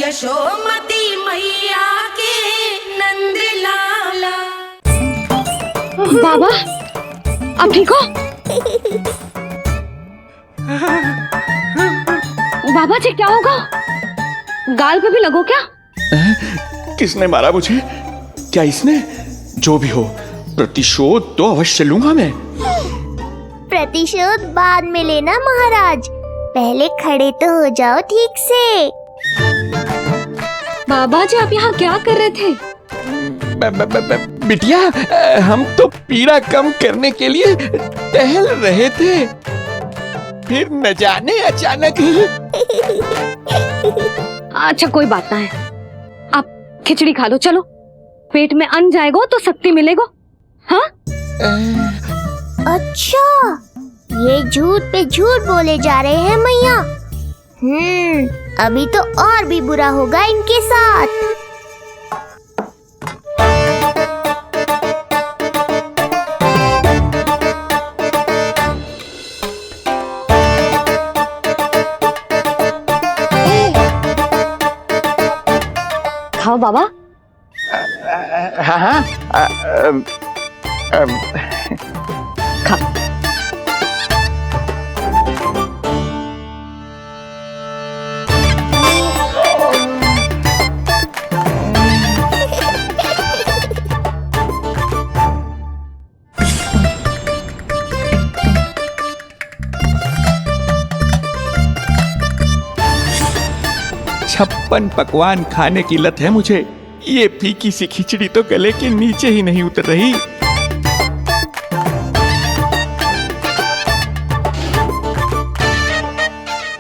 यशोमती मैया के नंद लाला। बाबा आप ठीक हो? बाबा जी क्या होगा? गाल पे भी लगो क्या? किसने मारा मुझे? क्या इसने? जो भी हो प्रतिशोध तो अवश्य लूंगा मैं। प्रतिशोध बाद में लेना महाराज, पहले खड़े तो हो जाओ ठीक से। बाबा जी आप यहाँ क्या कर रहे थे? बिटिया हम तो पीड़ा कम करने के लिए टहल रहे थे, फिर न जाने अचानक ही। अच्छा कोई बात ना है, आप खिचड़ी खा लो, चलो पेट में अन्न जाएगा तो शक्ति मिलेगा। हाँ अच्छा ये झूठ पे झूठ बोले जा रहे हैं मैया। अभी तो और भी बुरा होगा इनके साथ। खाओ बाबा। हाँ खा। छप्पन पकवान खाने की लत है मुझे, ये फीकी सी खिचड़ी तो गले के नीचे ही नहीं उतर रही।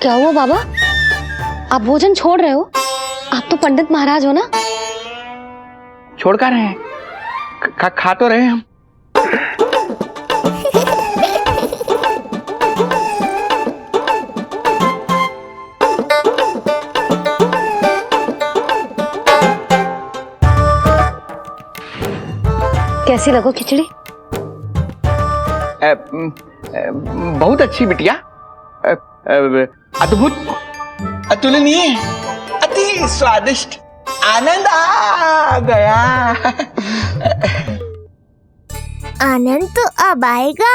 क्या हुआ बाबा, आप भोजन छोड़ रहे हो? आप तो पंडित महाराज हो ना। छोड़ कर रहे हैं, खा तो रहे हम। कैसी लगो खिचड़ी? बहुत अच्छी बिटिया, अद्भुत, अतुलनीय, अति स्वादिष्ट, आनंद आ गया। आनंद तो अब आएगा।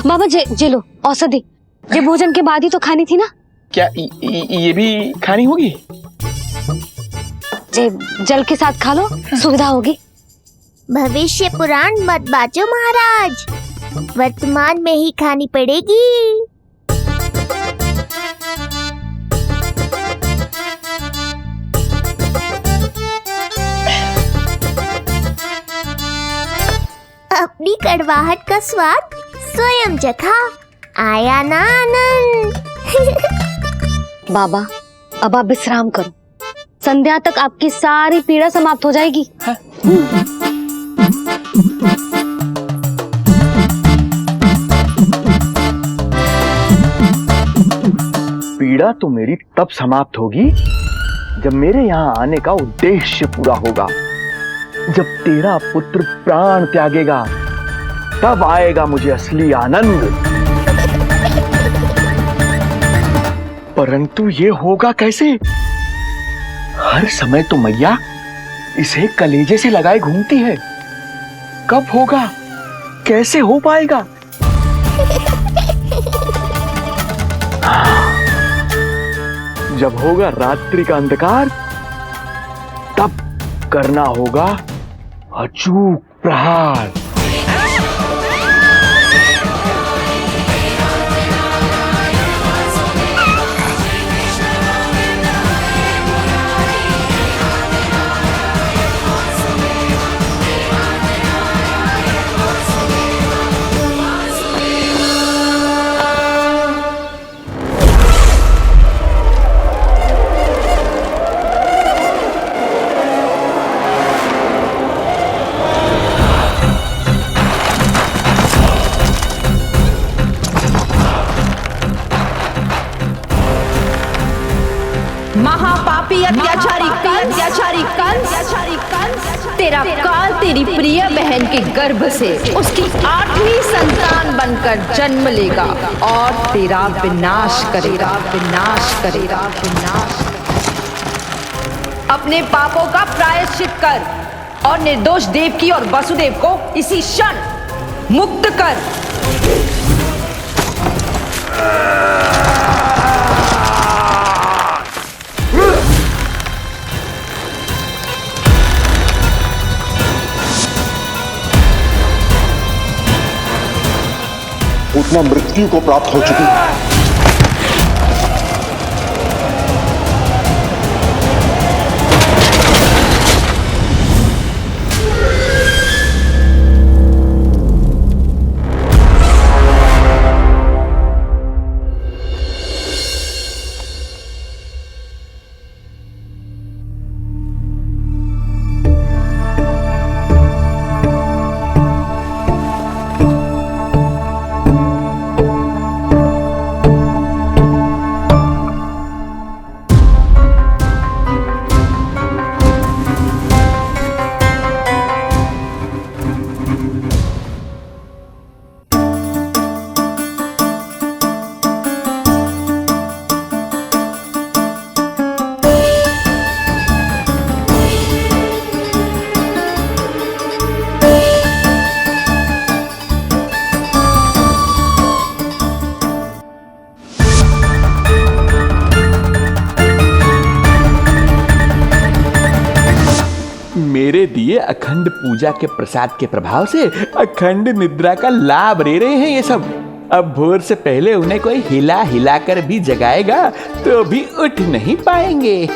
बाबा जे लो औषधि, ये भोजन के बाद ही तो खानी थी ना। क्या ये भी खानी होगी? जे जल के साथ खा लो, सुविधा होगी। भविष्य पुराण मत बाचो महाराज, वर्तमान में ही खानी पड़ेगी। अपनी कड़वाहट का स्वाद स्वयं चखा, आया ना आनंद। बाबा अब आप विश्राम करो, संध्या तक आपकी सारी पीड़ा समाप्त हो जाएगी। पीड़ा तो मेरी तब समाप्त होगी जब मेरे यहाँ आने का उद्देश्य पूरा होगा, जब तेरा पुत्र प्राण त्यागेगा, तब आएगा मुझे असली आनंद। परंतु ये होगा कैसे? हर समय तो मैया इसे कलेजे से लगाए घूमती है, कब होगा, कैसे हो पाएगा? जब होगा रात्रि का अंधकार, तब करना होगा अचूक प्रहार। महापापी अत्याचारी कंस, तेरा काल तेरी प्रिय बहन के गर्भ से उसकी 8वीं संतान बनकर जन्म लेगा और तेरा विनाश करेगा, विनाश करेगा, विनाश। अपने पापों का प्रायश्चित कर और निर्दोष देवकी और वसुदेव को इसी क्षण मुक्त कर। उतना मृत्यु को प्राप्त हो चुकी है। मेरे दिए अखंड पूजा के प्रसाद के प्रभाव से अखंड निद्रा का लाभ ले रहे हैं ये सब। अब भोर से पहले उन्हें कोई हिला हिलाकर भी जगाएगा तो भी उठ नहीं पाएंगे।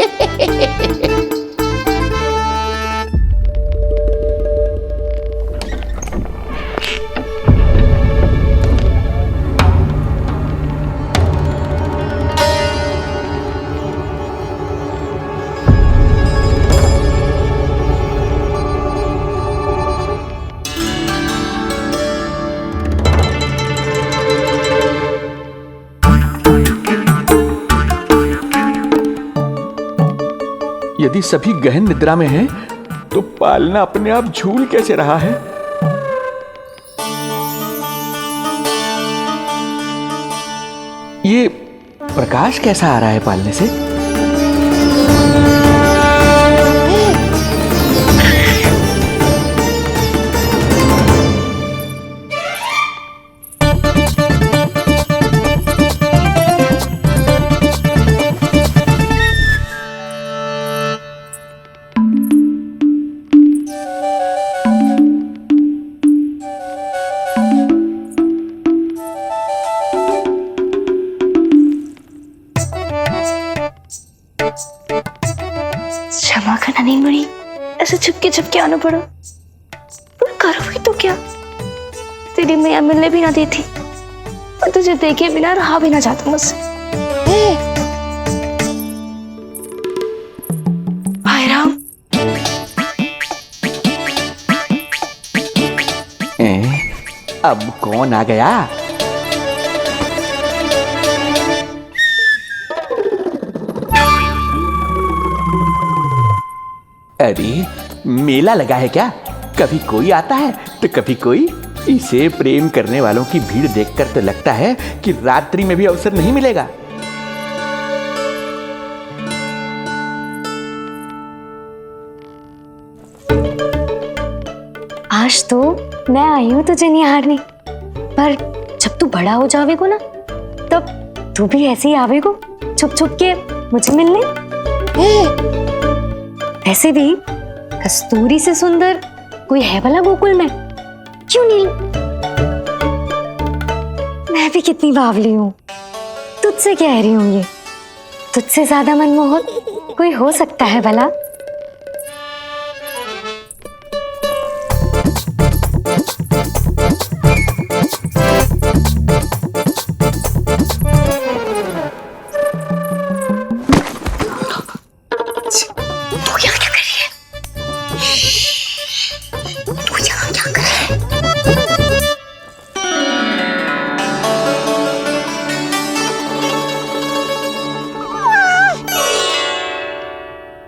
यदि सभी गहन निद्रा में हैं, तो पालना अपने आप झूल कैसे रहा है? ये प्रकाश कैसा आ रहा है पालने से? क्षमा करना नहीं मुड़ी, ऐसे छुपके आना पड़ा। पर करोगे तो क्या? तेरी मैया मिलने भी ना देती और तुझे देखे बिना रहा भी ना जाता मुझसे। भाई राम, अब कौन आ गया? अरे मेला लगा है क्या? कभी कोई आता है तो कभी कोई। इसे प्रेम करने वालों की भीड़ देखकर तो लगता है कि रात्रि में भी अवसर नहीं मिलेगा। आज तो मैं आई हूँ तुझे निहारने, पर जब तू बड़ा हो जावेगो ना, तब तू भी ऐसे ही आवेगो छुप छुप के मुझे मिलने। ऐसे भी कस्तूरी से सुंदर कोई है भला गोकुल में? क्यों नहीं? मैं भी कितनी बावली हूँ, तुझसे कह रही हूँ। ये तुझसे ज्यादा मनमोहक कोई हो सकता है भला?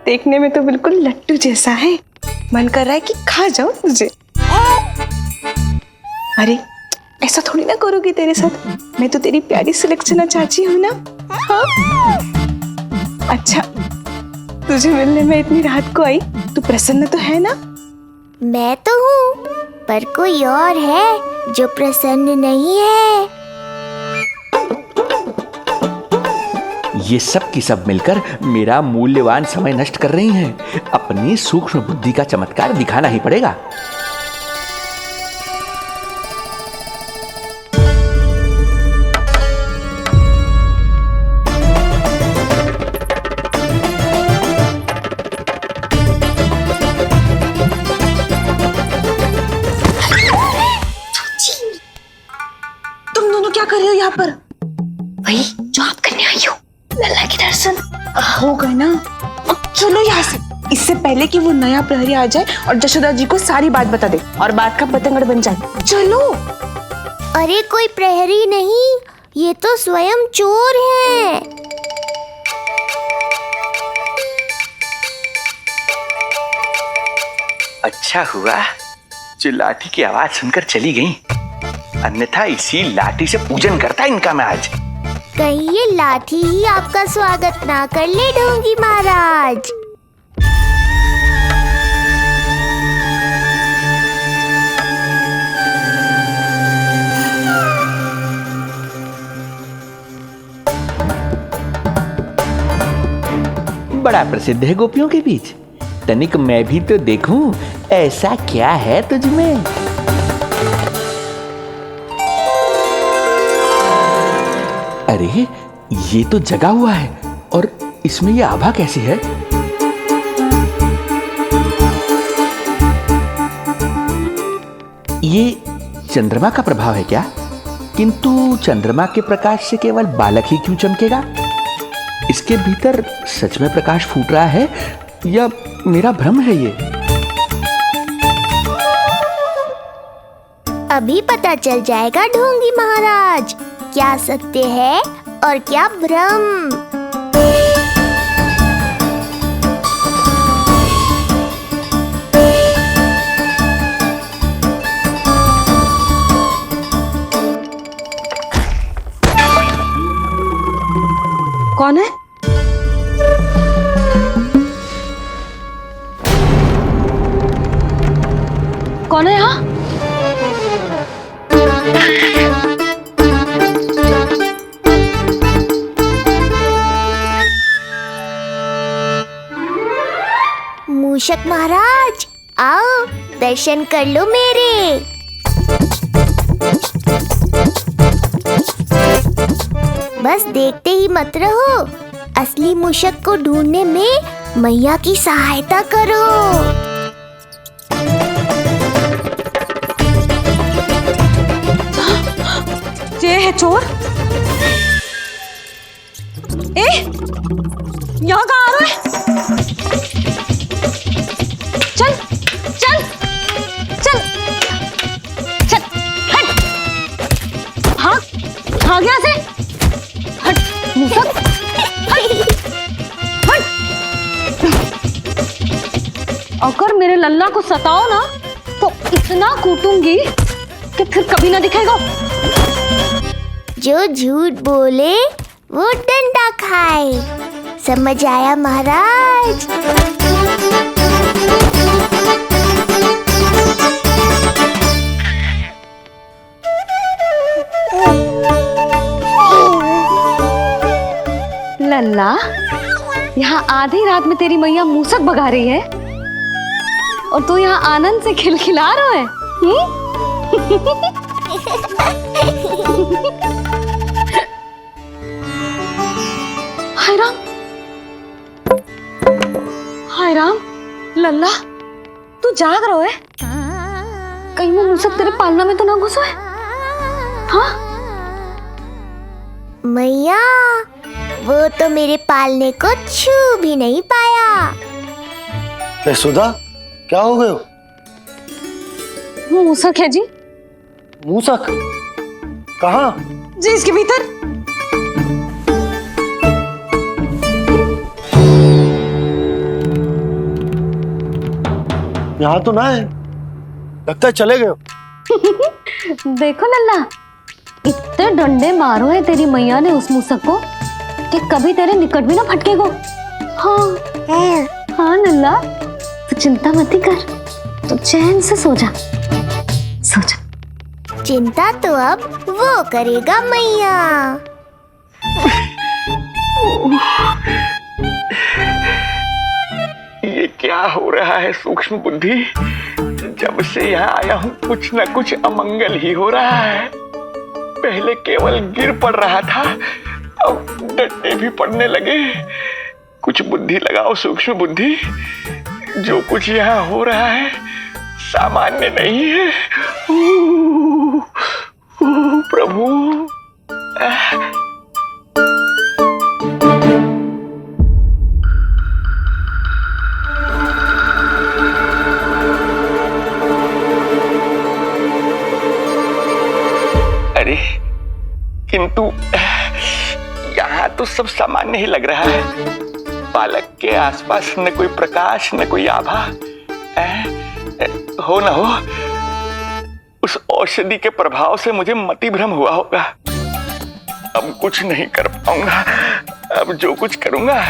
देखने में तो बिल्कुल लट्टू जैसा है, मन कर रहा है कि खा जाऊं तुझे। अरे ऐसा थोड़ी ना करोगी तेरे साथ, मैं तो तेरी प्यारी सुलक्षणा चाची हूं ना। हाँ? अच्छा तुझे मिलने में इतनी रात को आई, तू प्रसन्न तो है ना? मैं तो हूँ, पर कोई और है जो प्रसन्न नहीं है। ये सब की सब मिलकर मेरा मूल्यवान समय नष्ट कर रही हैं। अपनी सूक्ष्म बुद्धि का चमत्कार दिखाना ही पड़ेगा। तुम दोनों क्या कर रहे हो यहाँ पर? वही जो आप करने आई हो, लल्ला के दर्शन। हो गए ना, अब चलो यहाँ से, इससे पहले कि वो नया प्रहरी आ जाए और जशोदा जी को सारी बात बता दे और बात का पतंगड़ बन जाए। चलो। अरे कोई प्रहरी नहीं, ये तो स्वयं चोर है। अच्छा हुआ जो लाठी की आवाज सुनकर चली गई, अन्यथा इसी लाठी से पूजन करता इनका मैं आज। कहीं ये लाठी ही आपका स्वागत ना कर ले ढोंगी महाराज। बड़ा प्रसिद्ध है गोपियों के बीच। तनिक मैं भी तो देखूं ऐसा क्या है तुझमें। अरे ये तो जगा हुआ है और इसमें ये आभा कैसी है? ये चंद्रमा का प्रभाव है क्या? किंतु चंद्रमा के प्रकाश से केवल बालक ही क्यों चमकेगा? इसके भीतर सच में प्रकाश फूट रहा है या मेरा भ्रम है ये? अभी पता चल जाएगा ढोंगी महाराज, क्या सत्य है और क्या भ्रम। कौन है? कौन है यहाँ? मूषक महाराज आओ, दर्शन कर लो मेरे। बस देखते ही मत रहो, असली मूषक को ढूंढने में मैया की सहायता करो। ये है चोर। ए, यहाँ कहाँ आ रहा है? चल चल चल चल, हट। हाँ हाँ, यहाँ से हट मूसक, हट हट। अगर मेरे लल्ला को सताओ ना तो इतना कूटूंगी कि फिर कभी ना दिखेगा। जो झूठ बोले वो डंडा खाए, समझ आया महाराज? लल्ला, यहाँ आधी रात में तेरी मैया मूसक भगा रही है और तू यहाँ आनंद से खिलखिला रहा है। हाय राम, हाय राम। लल्ला, तू जाग रहा है? कहीं वो मूसक तेरे पालना में तो ना घुसो है? हाँ मैया, वो तो मेरे पालने को छू भी नहीं पाया। सुधा, क्या हो गए हो? वो मूसक है जी। मूसक? कहाँ? जी इसके भीतर। यहाँ तो ना है, लगता है चले गए हो। देखो लल्ला, इतने डंडे मारो है तेरी मैया ने उस मूसक को कि कभी तेरे निकट भी ना फटकेगो। हाँ हाँ लल्ला, तू चिंता मत ही कर, तू चैन से सो जा, सो जा। चिंता तो अब वो करेगा मैया। ये क्या हो रहा है सूक्ष्म बुद्धि? जब से यहाँ आया हूँ कुछ न कुछ अमंगल ही हो रहा है। पहले केवल गिर पड़ रहा था, अब डंडे भी पड़ने लगे। कुछ बुद्धि लगाओ सूक्ष्म बुद्धि, जो कुछ यहाँ हो रहा है सामान्य नहीं है। प्रभु, अरे किंतु यहाँ तो सब सामान्य ही लग रहा है। बालक के आसपास न कोई प्रकाश न कोई आभा। हो न हो उस औषधि के प्रभाव से मुझे मति भ्रम हुआ होगा। अब कुछ नहीं कर पाऊंगा। अब जो कुछ करूंगा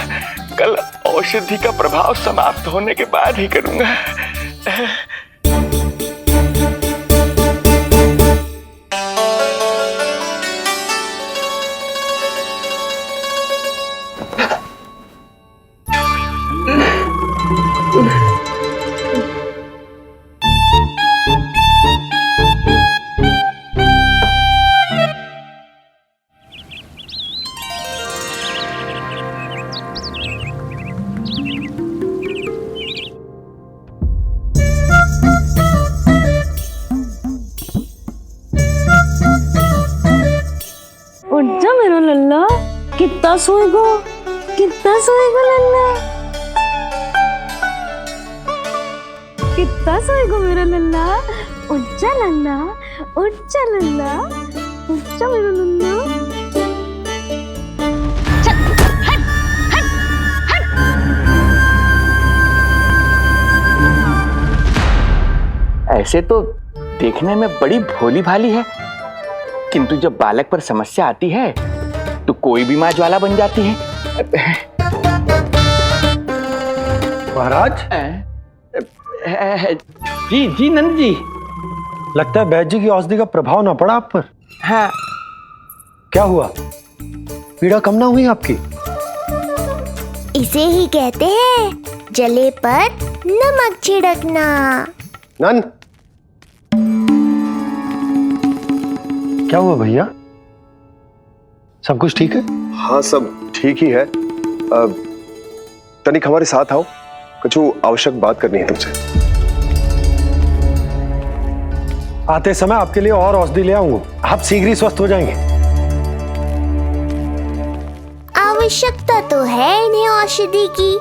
कल औषधि का प्रभाव समाप्त होने के बाद ही करूंगा। उठ जा मेरा लल्ला, कितना सोएगो, कितना सोएगो लल्ला, कितना सोएगो मेरा लल्ला। उठ जा लल्ला, उठ जा लल्ला, उठ जा मेरा लल्ला। चल, हट, हट, हट। ऐसे तो देखने में बड़ी भोली भाली है, किंतु जब बालक पर समस्या आती है तो कोई भी माँ ज्वाला बन जाती है। महाराज, जी जी नंद जी। लगता है वैद्य जी की औषधि का प्रभाव ना पड़ा आप पर। हाँ। क्या हुआ? पीड़ा कम ना हुई आपकी? इसे ही कहते हैं जले पर नमक छिड़कना। नंद, क्या हुआ भैया? सब कुछ ठीक है? हाँ सब ठीक ही है। तनिक हमारे साथ आओ, कुछ आवश्यक बात करनी है तुमसे। आते समय आपके लिए और औषधि ले आऊंगा, आप शीघ्र ही स्वस्थ हो जाएंगे। आवश्यकता तो है इन्हें औषधि की,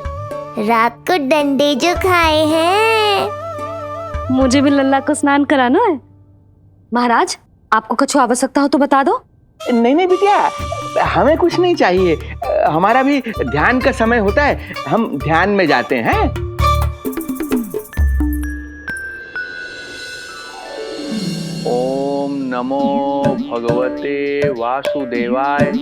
रात को डंडे जो खाए हैं। मुझे भी लल्ला को स्नान कराना है। महाराज, आपको कुछ आवश्यकता हो तो बता दो। नहीं नहीं बिटिया, हमें कुछ नहीं चाहिए। हमारा भी ध्यान का समय होता है, हम ध्यान में जाते हैं। ओम नमो भगवते वासुदेवाय।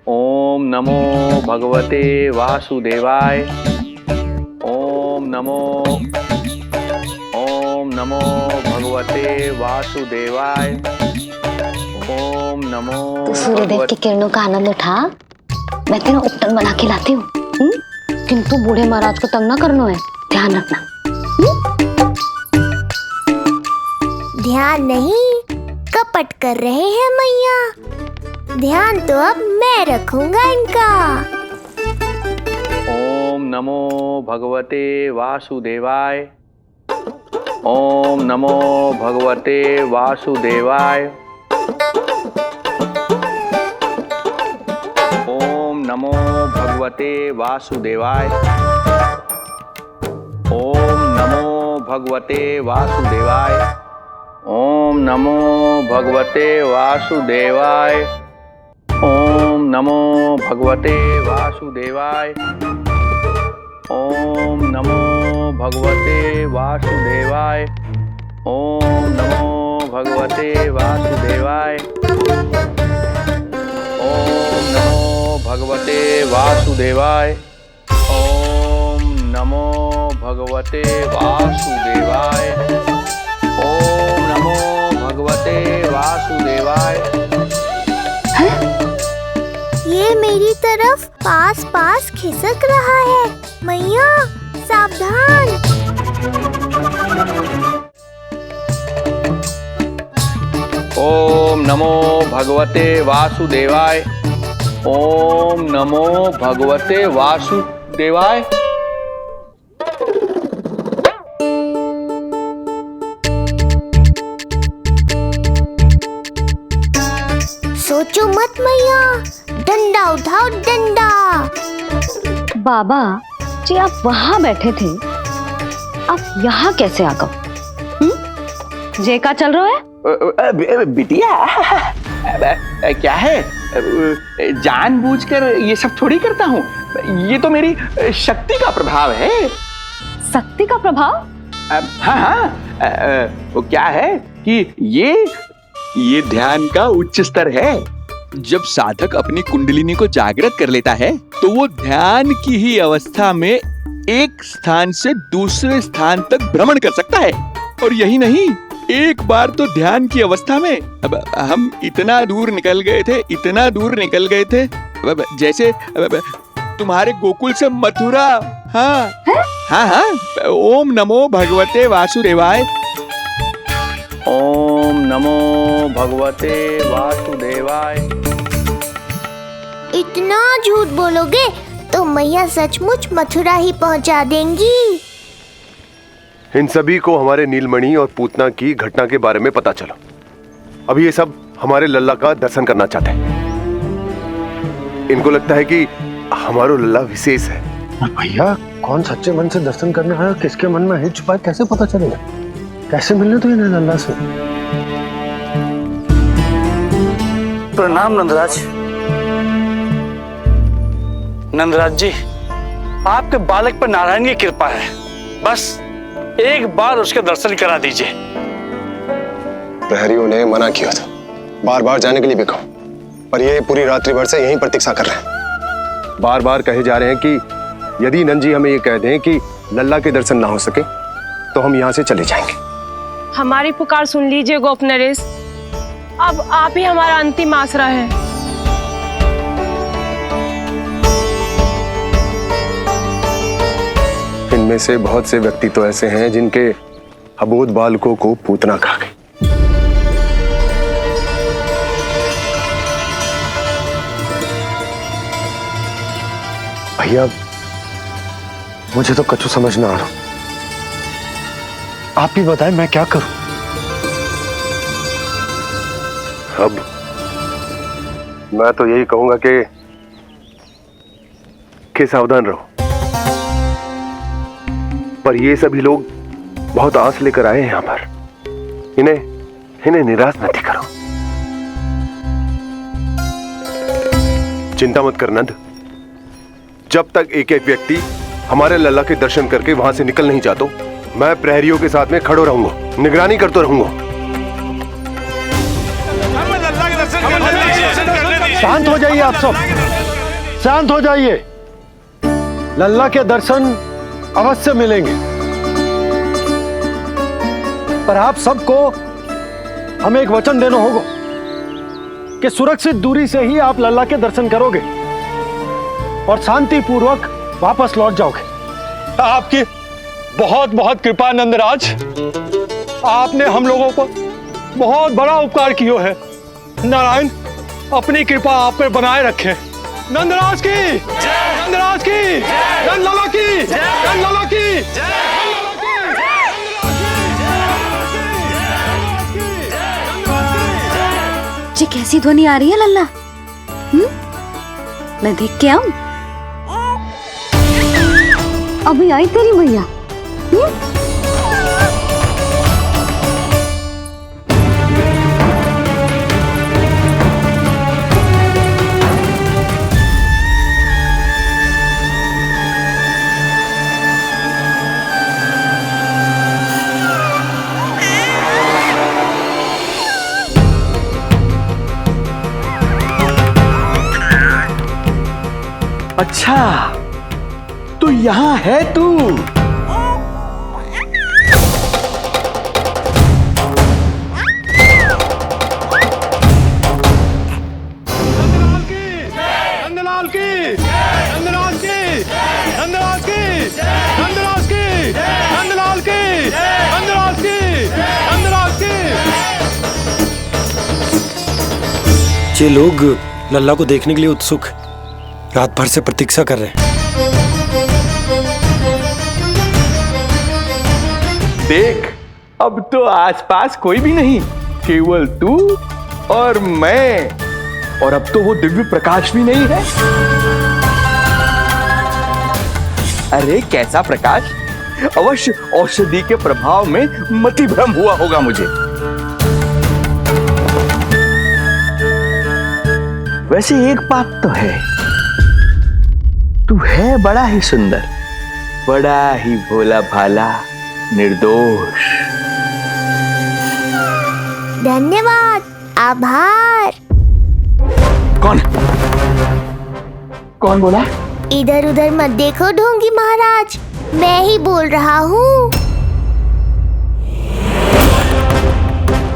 ओम नमो भगवते वासुदेवाय। ओम नमो भगवते वासुदेवाय। ओम नमो। तो सूर्यदेव की किरणों का आनंद उठा, मैं तेरा उपटन बना के लाती हूँ। किंतु बूढ़े महाराज को तंग ना करना है, ध्यान रखना। ध्यान नहीं, कपट कर रहे हैं मैया। ध्यान तो अब मैं रखूंगा इनका। ओम नमो भगवते वासुदेवाय। ओम नमो भगवते वासुदेवाय। ओम नमो भगवते वासुदेवाय। ओम नमो भगवते वासुदेवाय। ओम नमो भगवते वासुदेवाय। ओम नमो भगवते वासुदेवाय। ओम नमो भगवते वासुदेवाय। ओम नमो भगवते वासुदेवाय। ओम नमो भगवते वासुदेवाय। ओम नमो भगवते वासुदेवाय। ओम नमो भगवते वासुदेवाय। ये मेरी तरफ पास पास खिसक रहा है। मैया सावधान। ओम नमो भगवते वासुदेवाय। ओम नमो भगवते वासुदेवाय। सोचो मत मैया, डंडा उठाओ डंडा। बाबा जी आप वहां बैठे थे, आप यहाँ कैसे आ गए? जे का चल रहा है? बिटिया क्या है, जानबूझकर ये सब थोड़ी करता हूँ। ये तो मेरी शक्ति का प्रभाव है। शक्ति का प्रभाव? हाँ हाँ, वो क्या है कि ये ध्यान का उच्च स्तर है। जब साधक अपनी कुंडलिनी को जागृत कर लेता है तो वो ध्यान की ही अवस्था में एक स्थान से दूसरे स्थान तक भ्रमण कर सकता है। और यही नहीं, एक बार तो ध्यान की अवस्था में अब हम इतना दूर निकल गए थे जैसे तुम्हारे गोकुल से मथुरा। हाँ हाँ हाँ। ओम नमो भगवते वासुदेवाय। ओम नमो भगवते वासुदेवाय। इतना झूठ बोलोगे तो मैया सचमुच मथुरा ही पहुंचा देंगी। इन सभी को हमारे नीलमणि और पूतना की घटना के बारे में पता चला। अब ये सब हमारे लल्ला का दर्शन करना चाहते हैं। इनको लगता है कि हमारा लल्ला विशेष है। भैया कौन सच्चे मन से दर्शन करने आया, किसके मन में हित छुपा है, कैसे पता चलेगा? कैसे मिलने तो इन्हें लल्ला से? प्रणाम नंदराज। नंदराज जी, आपके बालक पर नारायण की कृपा है। बस एक बार उसके दर्शन करा दीजिए। प्रहरियों ने मना किया था, बार बार जाने के लिए भी कहा, पर ये पूरी रात्रि भर से यहीं प्रतीक्षा कर रहे हैं। बार बार कहे जा रहे हैं कि यदि नंजी हमें ये कह दें कि लल्ला के दर्शन ना हो सके तो हम यहाँ से चले जाएंगे। हमारी पुकार सुन लीजिए गोप नरेश, अब आप ही हमारा अंतिम आसरा है। इनमें से बहुत से व्यक्ति तो ऐसे हैं जिनके अबोध बालकों को पूतना खा गई। भैया मुझे तो कछु समझ ना आ रहा। आप ही बताएं मैं क्या करूं? अब मैं तो यही कहूंगा कि सावधान रहो। पर ये सभी लोग बहुत आस लेकर आए हैं यहाँ पर। इन्हें निराश मत करो। चिंता मत कर नंद, जब तक एक एक व्यक्ति हमारे लल्ला के दर्शन करके वहां से निकल नहीं जाता, मैं प्रहरियों के साथ में खड़ो रहूंगा, निगरानी करता रहूंगा। शांत हो जाइए आप सब, शांत हो जाइए। लल्ला के दर्शन अवश्य मिलेंगे, पर आप सबको हमें एक वचन देना होगा कि सुरक्षित दूरी से ही आप लल्ला के दर्शन करोगे और शांति पूर्वक वापस लौट जाओगे। आपकी बहुत बहुत कृपा नंदराज, आपने हम लोगों को बहुत बड़ा उपकार किया है। नारायण अपनी कृपा आप पर बनाए रखे। नंदराज की, नंदराज की, नंदलाला की, नंदलाला की। जी कैसी ध्वनि आ रही है लल्ला? मैं देख के आऊं? अभी आई तेरी मैया। अच्छा, तो यहाँ है तू। नंदलाल की, नंदलाल की, नंदलाल की, नंदलाल की, नंदलाल की, नंदलाल की, नंदलाल की। ये लोग लल्ला को देखने के लिए उत्सुक रात भर से प्रतीक्षा कर रहे हैं। देख, अब तो आसपास कोई भी नहीं, केवल तू और मैं। और अब तो वो दिव्य प्रकाश भी नहीं है। अरे कैसा प्रकाश? अवश्य औषधि के प्रभाव में मतिभ्रम हुआ होगा मुझे। वैसे एक बात तो है, तू है बड़ा ही सुंदर, बड़ा ही भोला भाला, निर्दोष। धन्यवाद, आभार। कौन बोला? इधर उधर मत देखो ढोंगी महाराज, मैं ही बोल रहा हूँ।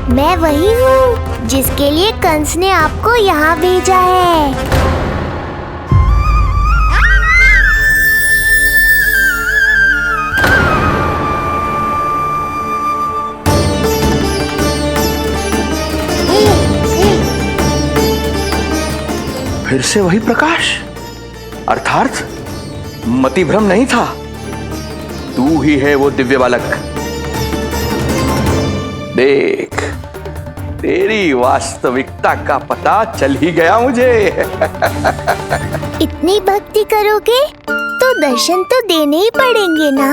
मैं वही हूँ जिसके लिए कंस ने आपको यहाँ भेजा है। फिर से वही प्रकाश, अर्थात मतिभ्रम नहीं था। तू ही है वो दिव्य बालक। देख, तेरी वास्तविकता का पता चल ही गया मुझे। इतनी भक्ति करोगे तो दर्शन तो देने ही पड़ेंगे ना।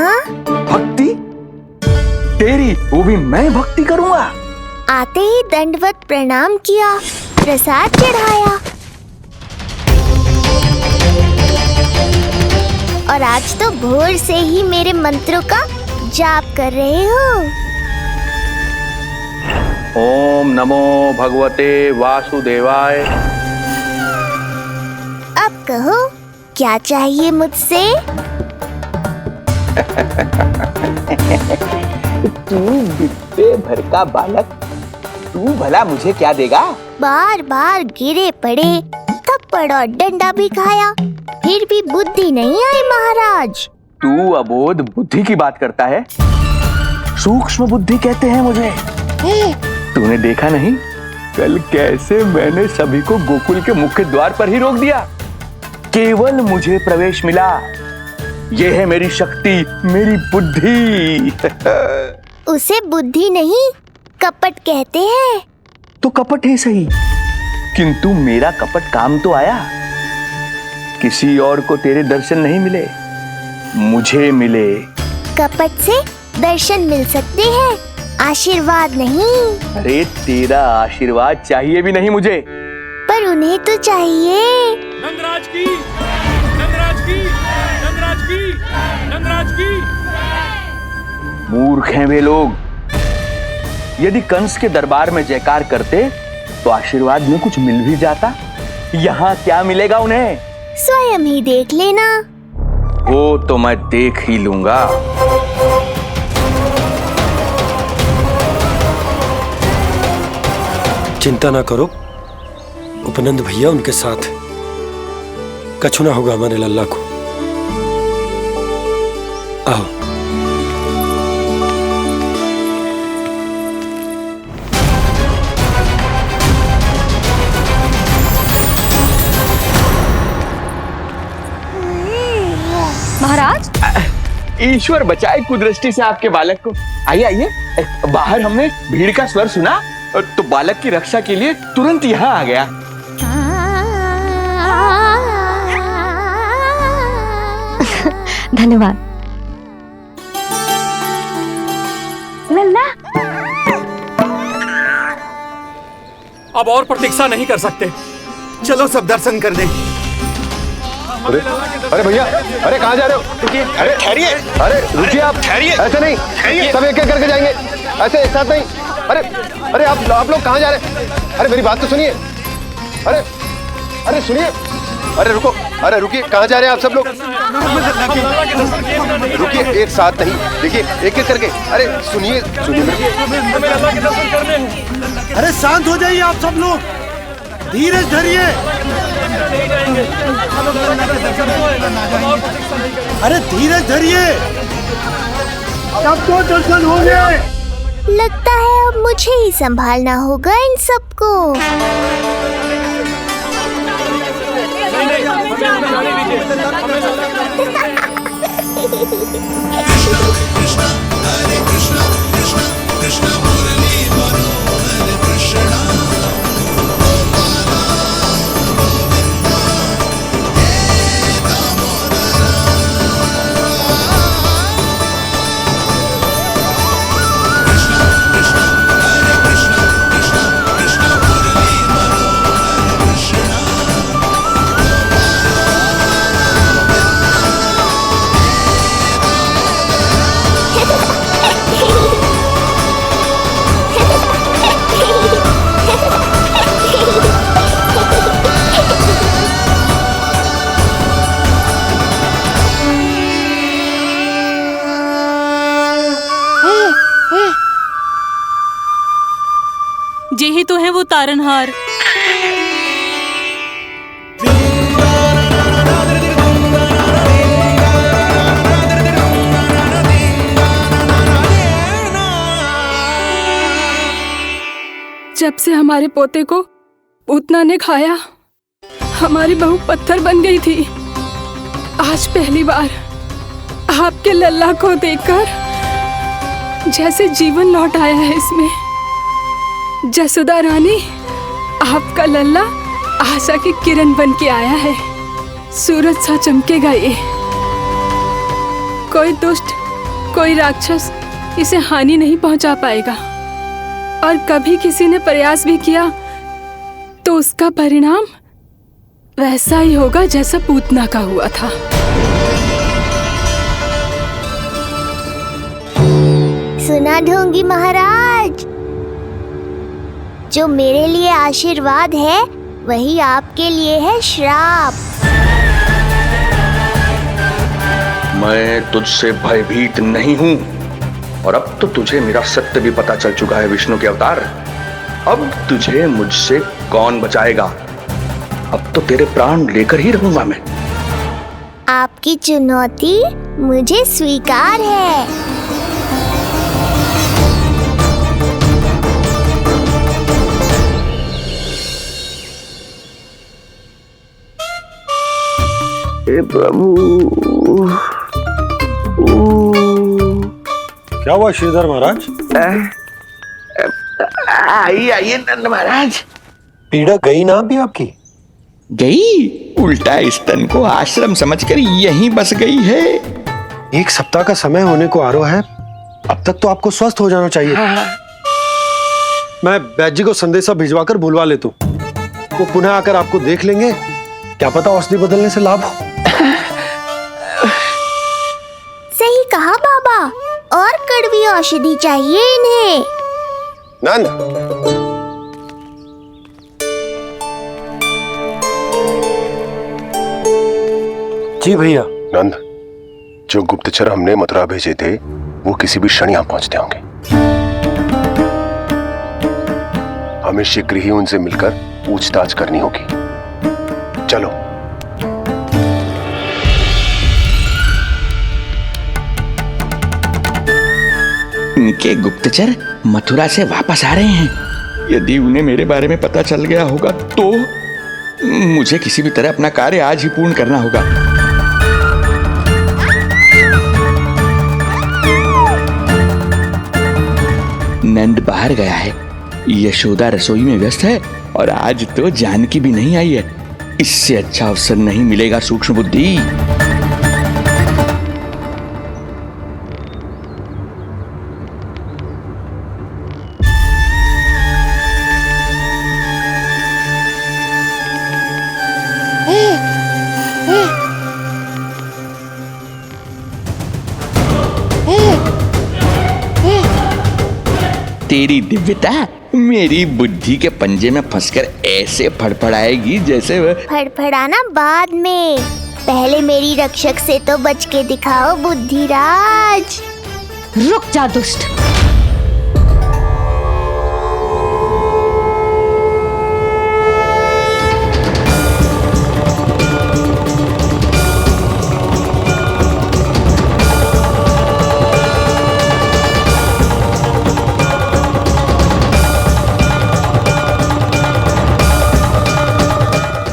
भक्ति? तेरी? वो भी मैं भक्ति करूंगा? आते ही दंडवत प्रणाम किया, प्रसाद चढ़ाया, और आज तो भोर से ही मेरे मंत्रों का जाप कर रहे हो। ओम नमो भगवते वासुदेवाय। अब कहो, क्या चाहिए मुझसे? तू बित्ते भर का बालक, तू भला मुझे क्या देगा? बार बार गिरे पड़े, थप्पड़ और डंडा भी खाया, फिर भी बुद्धि नहीं आई महाराज। तू अबोध बुद्धि की बात करता है? सूक्ष्म बुद्धि कहते हैं मुझे। तूने देखा नहीं कल कैसे मैंने सभी को गोकुल के मुख्य द्वार पर ही रोक दिया? केवल मुझे प्रवेश मिला। यह है मेरी शक्ति, मेरी बुद्धि। उसे बुद्धि नहीं, कपट कहते हैं। तो कपट ही सही, किंतु मेरा कपट काम तो आया। किसी और को तेरे दर्शन नहीं मिले, मुझे मिले। कपट से दर्शन मिल सकते हैं, आशीर्वाद नहीं। अरे तेरा आशीर्वाद चाहिए भी नहीं मुझे। पर उन्हें तो चाहिए। नंदराज की, नंदराज की, नंदराज की, नंदराज की। मूर्ख हैं वे लोग। यदि कंस के दरबार में जयकार करते तो आशीर्वाद में कुछ मिल भी जाता। यहाँ क्या मिलेगा उन्हें? स्वयं ही देख लेना। वो तो मैं देख ही लूंगा। चिंता ना करो, उपनंद भैया उनके साथ, कछु ना होगा हमारे लल्ला को। आओ। महाराज, ईश्वर बचाए कुदृष्टि से आपके बालक को। आइए आइए, बाहर हमने भीड़ का स्वर सुना तो बालक की रक्षा के लिए तुरंत यहाँ आ गया। धन्यवाद। लल्ला, अब और प्रतीक्षा नहीं कर सकते, चलो सब दर्शन कर दें। अरे भैया, अरे कहाँ जा रहे हो? अरे ठहरिए, अरे रुकिए आप, ठहरिए। ऐसे नहीं, सब एक एक करके जाएंगे, ऐसे एक साथ नहीं। अरे आप लोग कहाँ जा रहे हैं? अरे मेरी बात तो सुनिए। अरे सुनिए, अरे रुको। अरे रुकिए, कहाँ जा रहे हैं आप सब लोग? रुकिए, एक साथ नहीं, देखिए एक एक करके। अरे सुनिए सुनिए, अरे शांत हो जाइए आप सब लोग, धीरज धरिए। अरे धीरज धरिए, सबको दर्शन होंगे। लगता है अब मुझे ही संभालना होगा इन सबको। यही तो है वो तारनहार। जब से हमारे पोते को पूतना ने खाया, हमारी बहू पत्थर बन गई थी। आज पहली बार आपके लल्ला को देखकर जैसे जीवन लौट आया है इसमें। जसोदा रानी, आपका लल्ला आशा की किरण बन के आया है। सूरज सा चमकेगा ये। कोई दुष्ट, कोई राक्षस इसे हानि नहीं पहुंचा पाएगा। और कभी किसी ने प्रयास भी किया तो उसका परिणाम वैसा ही होगा जैसा पूतना का हुआ था। सुना ढोंगी महाराज, जो मेरे लिए आशीर्वाद है वही आपके लिए है श्राप। मैं तुझसे भयभीत नहीं हूं, और अब तो तुझे मेरा सत्य भी पता चल चुका है विष्णु के अवतार। अब तुझे मुझसे कौन बचाएगा? अब तो तेरे प्राण लेकर ही रहूंगा मैं। आपकी चुनौती मुझे स्वीकार है। प्रभु, क्या हुआ श्रीधर महाराज? आइए नंद महाराज। पीड़ा गई ना अभी आपकी? गई? उल्टा इस तन को आश्रम समझकर यहीं बस गई है। 1 सप्ताह का समय होने को आ रहा है, अब तक तो आपको स्वस्थ हो जाना चाहिए। मैं वैद्य जी को संदेशा भिजवाकर बुलवा लेता हूँ। वो पुनः आकर आपको देख लेंगे, क्या पता औषधि बदलने से लाभ हो। सही कहा बाबा, और कड़वी औषधि चाहिए इन्हें। नंद, जी भैया। नंद, जो गुप्तचर हमने मथुरा भेजे थे वो किसी भी क्षण यहां पहुंचते होंगे। हमें शीघ्र ही उनसे मिलकर पूछताछ करनी होगी। चलो। इनके गुप्तचर मथुरा से वापस आ रहे हैं। यदि उन्हें मेरे बारे में पता चल गया होगा तो मुझे किसी भी तरह अपना कार्य आज ही पूर्ण करना होगा। नंद बाहर गया है, यशोदा रसोई में व्यस्त है, और आज तो जानकी भी नहीं आई है। इससे अच्छा अवसर नहीं मिलेगा सूक्ष्म बुद्धि। तेरी दिव्यता मेरी बुद्धि के पंजे में फंसकर ऐसे फड़फड़ाएगी जैसे फड़फड़ाना बाद में, पहले मेरी रक्षक से तो बच के दिखाओ बुद्धिराज। रुक जा दुष्ट।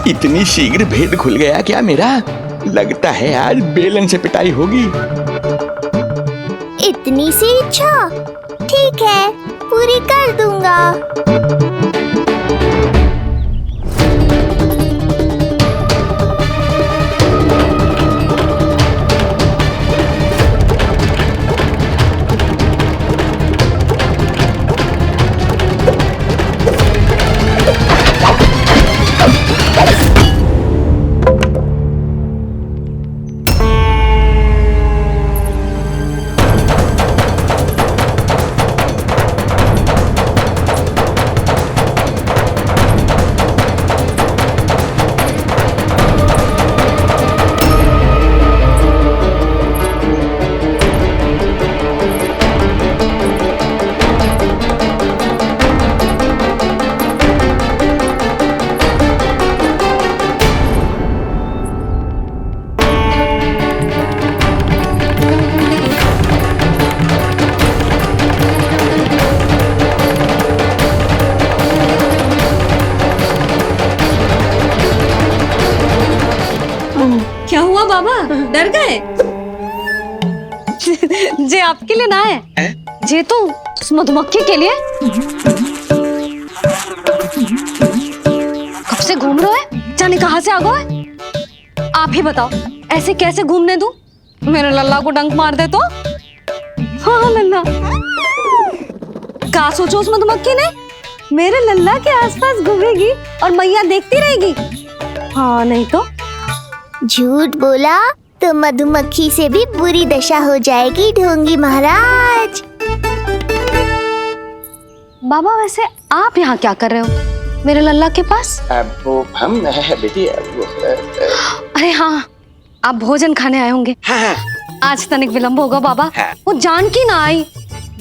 इतनी शीघ्र भेद खुल गया क्या मेरा? लगता है आज बेलन से पिटाई होगी। इतनी सी इच्छा? ठीक है, पूरी कर दूंगा। क्या हुआ बाबा, डर गए? जे आपके लिए ना है, जे तो उस मधुमक्खी के लिए। कब से घूम रहे हो? जाने कहाँ से आ गए? आप ही बताओ, ऐसे कैसे घूमने दूं? मेरे लल्ला को डंक मार दे तो? हाँ लल्ला, क्या सोचो उस मधुमक्खी ने? मेरे लल्ला के आसपास घूमेगी और मैया देखती रहेगी। हाँ नहीं तो? झूठ बोला तो मधुमक्खी से भी बुरी दशा हो जाएगी ढोंगी महाराज। बाबा वैसे आप यहाँ क्या कर रहे हो मेरे लल्ला के पास? वो हम बेटी अरे हाँ, आप भोजन खाने आए होंगे। हाँ। आज तनिक विलंब होगा बाबा। हाँ। वो जानकी ना आई,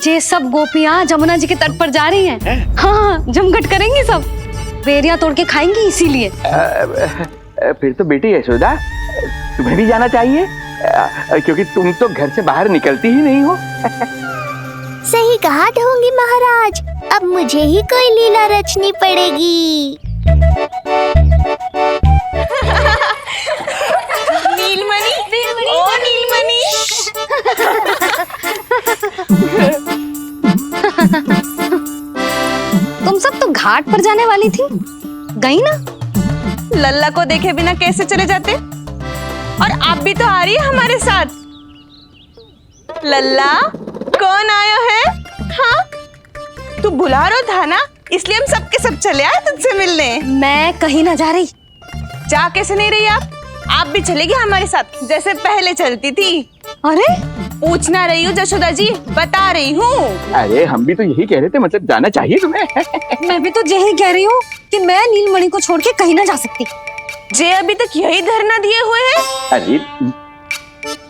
जे सब गोपियाँ जमुना जी के तट पर जा रही हैं। हाँ, जमघट करेंगी सब, बेरिया तोड़ के खाएंगी इसीलिए। फिर तो बेटी यशोदा, तुम्हें भी जाना चाहिए, क्योंकि तुम तो घर से बाहर निकलती ही नहीं हो। सही कहा ढोंगी महाराज, अब मुझे ही कोई लीला रचनी पड़ेगी। नीलमणि, ओ नीलमणि। तुम सब तो घाट पर जाने वाली थी, गई ना? लल्ला को देखे बिना कैसे चले जाते? और आप भी तो आ रही है हमारे साथ। लल्ला, कौन आया है? हाँ, तू बुला रहा था ना, इसलिए हम सबके सब चले आए तुझसे मिलने। मैं कहीं ना जा रही। जा कैसे नहीं रही आप भी चलेगी हमारे साथ जैसे पहले चलती थी। अरे पूछना रही हूँ जशोदा जी, बता रही हूँ। अरे हम भी तो यही कह रहे थे, मतलब जाना चाहिए तुम्हें। मैं भी तो यही कह रही हूँ कि मैं नीलमणि को छोड़ के कहीं ना जा सकती। जे अभी तक यही धरना दिए हुए हैं।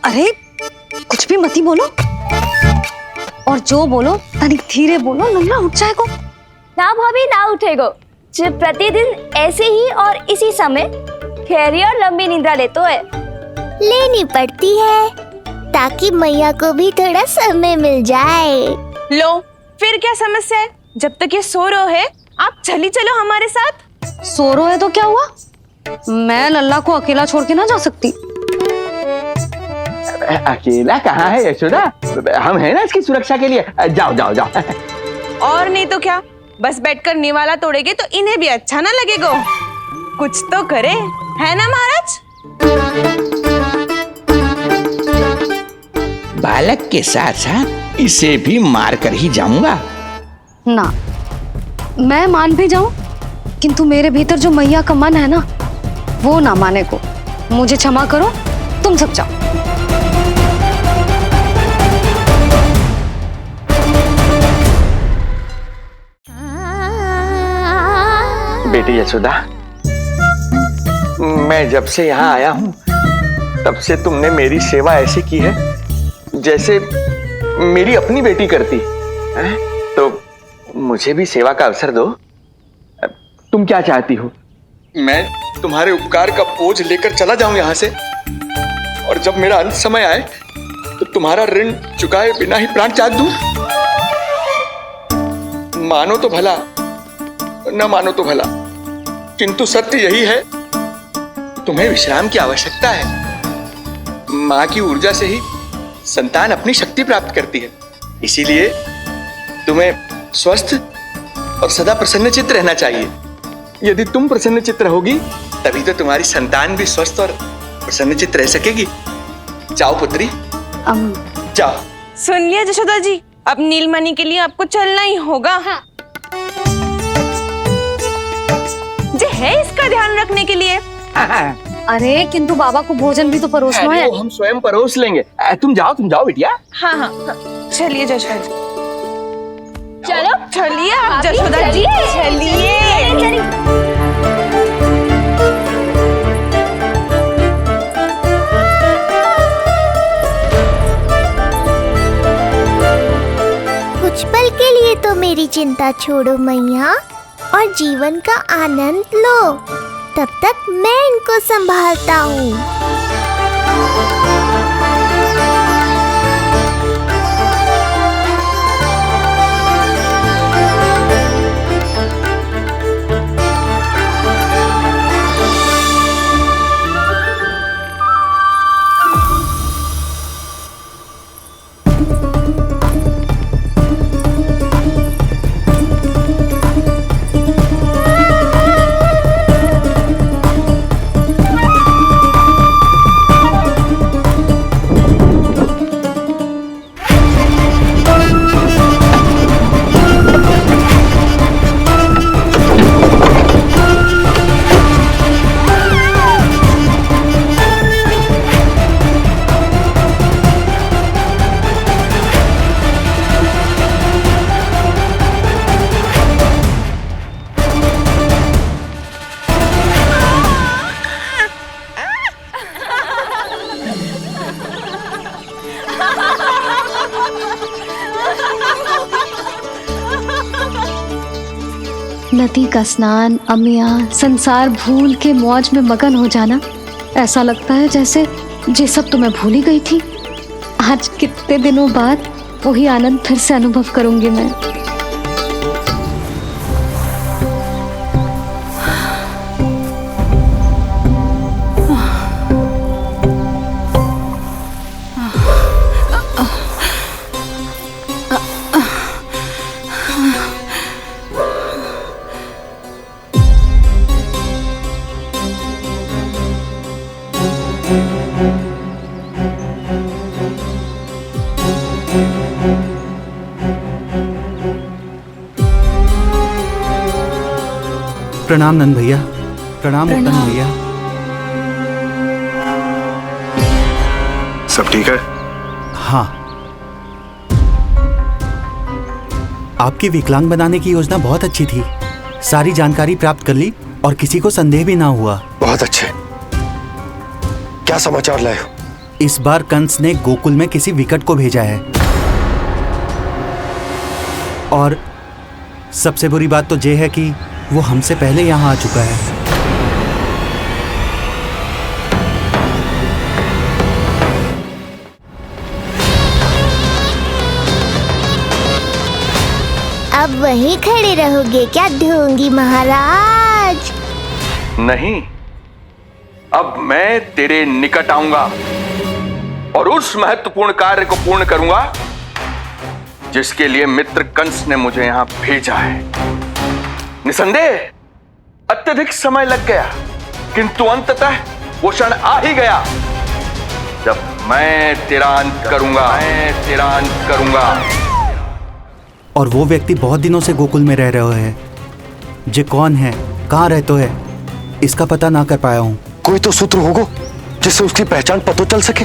अरे कुछ भी मती बोलो, और जो बोलो तनिक धीरे बोलो, लल्ला उठ जाएगा। ना भाभी ना उठेगो, जो प्रतिदिन ऐसे ही और इसी समय गहरी और लंबी निद्रा लेते है। लेनी पड़ती है ताकि मैया को भी थोड़ा समय मिल जाए। लो, फिर क्या समस्या है? जब तक ये सो रहे है, आप चली चलो हमारे साथ। सो रहे है तो क्या हुआ? मैं लल्ला को अकेला छोड़ के ना जा सकती। अकेला कहाँ है यशोदा, हम हैं ना इसकी सुरक्षा के लिए। जाओ जाओ जाओ। और नहीं तो क्या, बस बैठकर निवाला तोड़ेगे तो इन्हें भी अच्छा ना लगेगा। कुछ तो करे, है ना महाराज? बालक के साथ साथ इसे भी मार कर ही जाऊंगा। ना, मैं मान भी जाऊं, किंतु मेरे भीतर जो मैया का मन है ना, वो ना माने को। मुझे क्षमा करो, तुम सब जाओ। बेटी यशोदा, मैं जब से यहाँ आया हूँ तब से तुमने मेरी सेवा ऐसी की है जैसे मेरी अपनी बेटी करती है। तो मुझे भी सेवा का अवसर दो। तुम क्या चाहती हो? मैं तुम्हारे उपकार का बोझ लेकर चला जाऊं यहाँ से, और जब मेरा अंत समय आए तो तुम्हारा ऋण चुकाए बिना ही प्राण त्याग दूं। मानो तो भला, न मानो तो भला, किंतु सत्य यही है, तुम्हें विश्राम की आवश्यकता है। माँ की ऊर्जा से ही संतान अपनी शक्ति प्राप्त करती है। इसीलिए तुम्हें स्वस्थ और सदा प्रसन्न चित्त रहना चाहिए। यदि तुम प्रसन्न चित्त रहोगी तभी तो तुम्हारी संतान भी स्वस्थ और प्रसन्न चित्त रह सकेगी। जाओ पुत्री, जाओ। सुन लिया जशोदा जी, अब नीलमणि के लिए आपको चलना ही होगा। हाँ। जे है इसका ध्यान रखने के लिए। अरे किंतु बाबा को भोजन भी तो परोसना है। हम स्वयं परोस लेंगे। तुम जाओ बिटिया। हाँ हाँ, चलिए जशोदा जी। चलो चलिए आप जशोदा जी, चलिए। कुछ पल के लिए तो मेरी चिंता छोड़ो मैया और जीवन का आनंद लो। तब तक मैं इनको संभालता हूँ। नदी का स्नान, अमियाँ, संसार भूल के मौज में मगन हो जाना, ऐसा लगता है जैसे ये सब तो मैं भूल ही गई थी। आज कितने दिनों बाद वही आनंद फिर से अनुभव करूंगी मैं। प्रणाम नंद भैया। प्रणाम उत्तम भैया। सब ठीक है? हाँ। आपकी विकलांग बनाने की योजना बहुत अच्छी थी। सारी जानकारी प्राप्त कर ली और किसी को संदेह भी ना हुआ। बहुत अच्छे। क्या समाचार लाए हो? इस बार कंस ने गोकुल में किसी विकट को भेजा है, और सबसे बुरी बात तो ये है कि वो हमसे पहले यहाँ आ चुका है। अब वहीं खड़े रहोगे क्या ढोंगी महाराज? नहीं, अब मैं तेरे निकट आऊंगा और उस महत्वपूर्ण कार्य को पूर्ण करूंगा जिसके लिए मित्र कंस ने मुझे यहां भेजा है। निसंदेह अत्यधिक समय लग गया, किंतु अंततः वो क्षण आ ही गया जब मैं तेरा अंत करूंगा। और वो व्यक्ति बहुत दिनों से गोकुल में रह रहे हैं। जे कौन है, कहाँ रहते है, इसका पता ना कर पाया हूँ। कोई तो सूत्र होगा जिससे उसकी पहचान पता चल सके।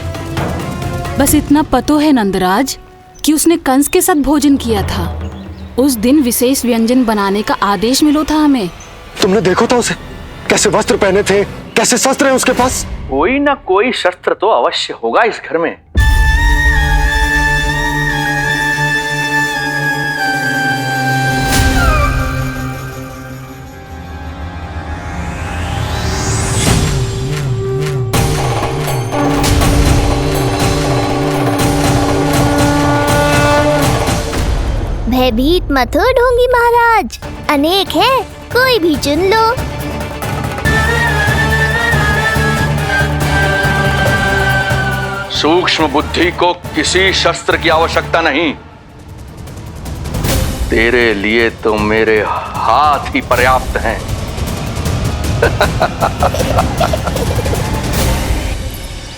बस इतना पतो है नंदराज कि उसने कंस के साथ भोजन किया था। उस दिन विशेष व्यंजन बनाने का आदेश मिलो था हमें, तुमने देखो था उसे, कैसे वस्त्र पहने थे, कैसे शस्त्र हैं उसके पास? कोई ना कोई शस्त्र तो अवश्य होगा इस घर में। भयभीत मत हो ढोंगी महाराज, अनेक है, कोई भी चुन लो। सूक्ष्म बुद्धि को किसी शस्त्र की आवश्यकता नहीं। तेरे लिए तो मेरे हाथ ही पर्याप्त हैं।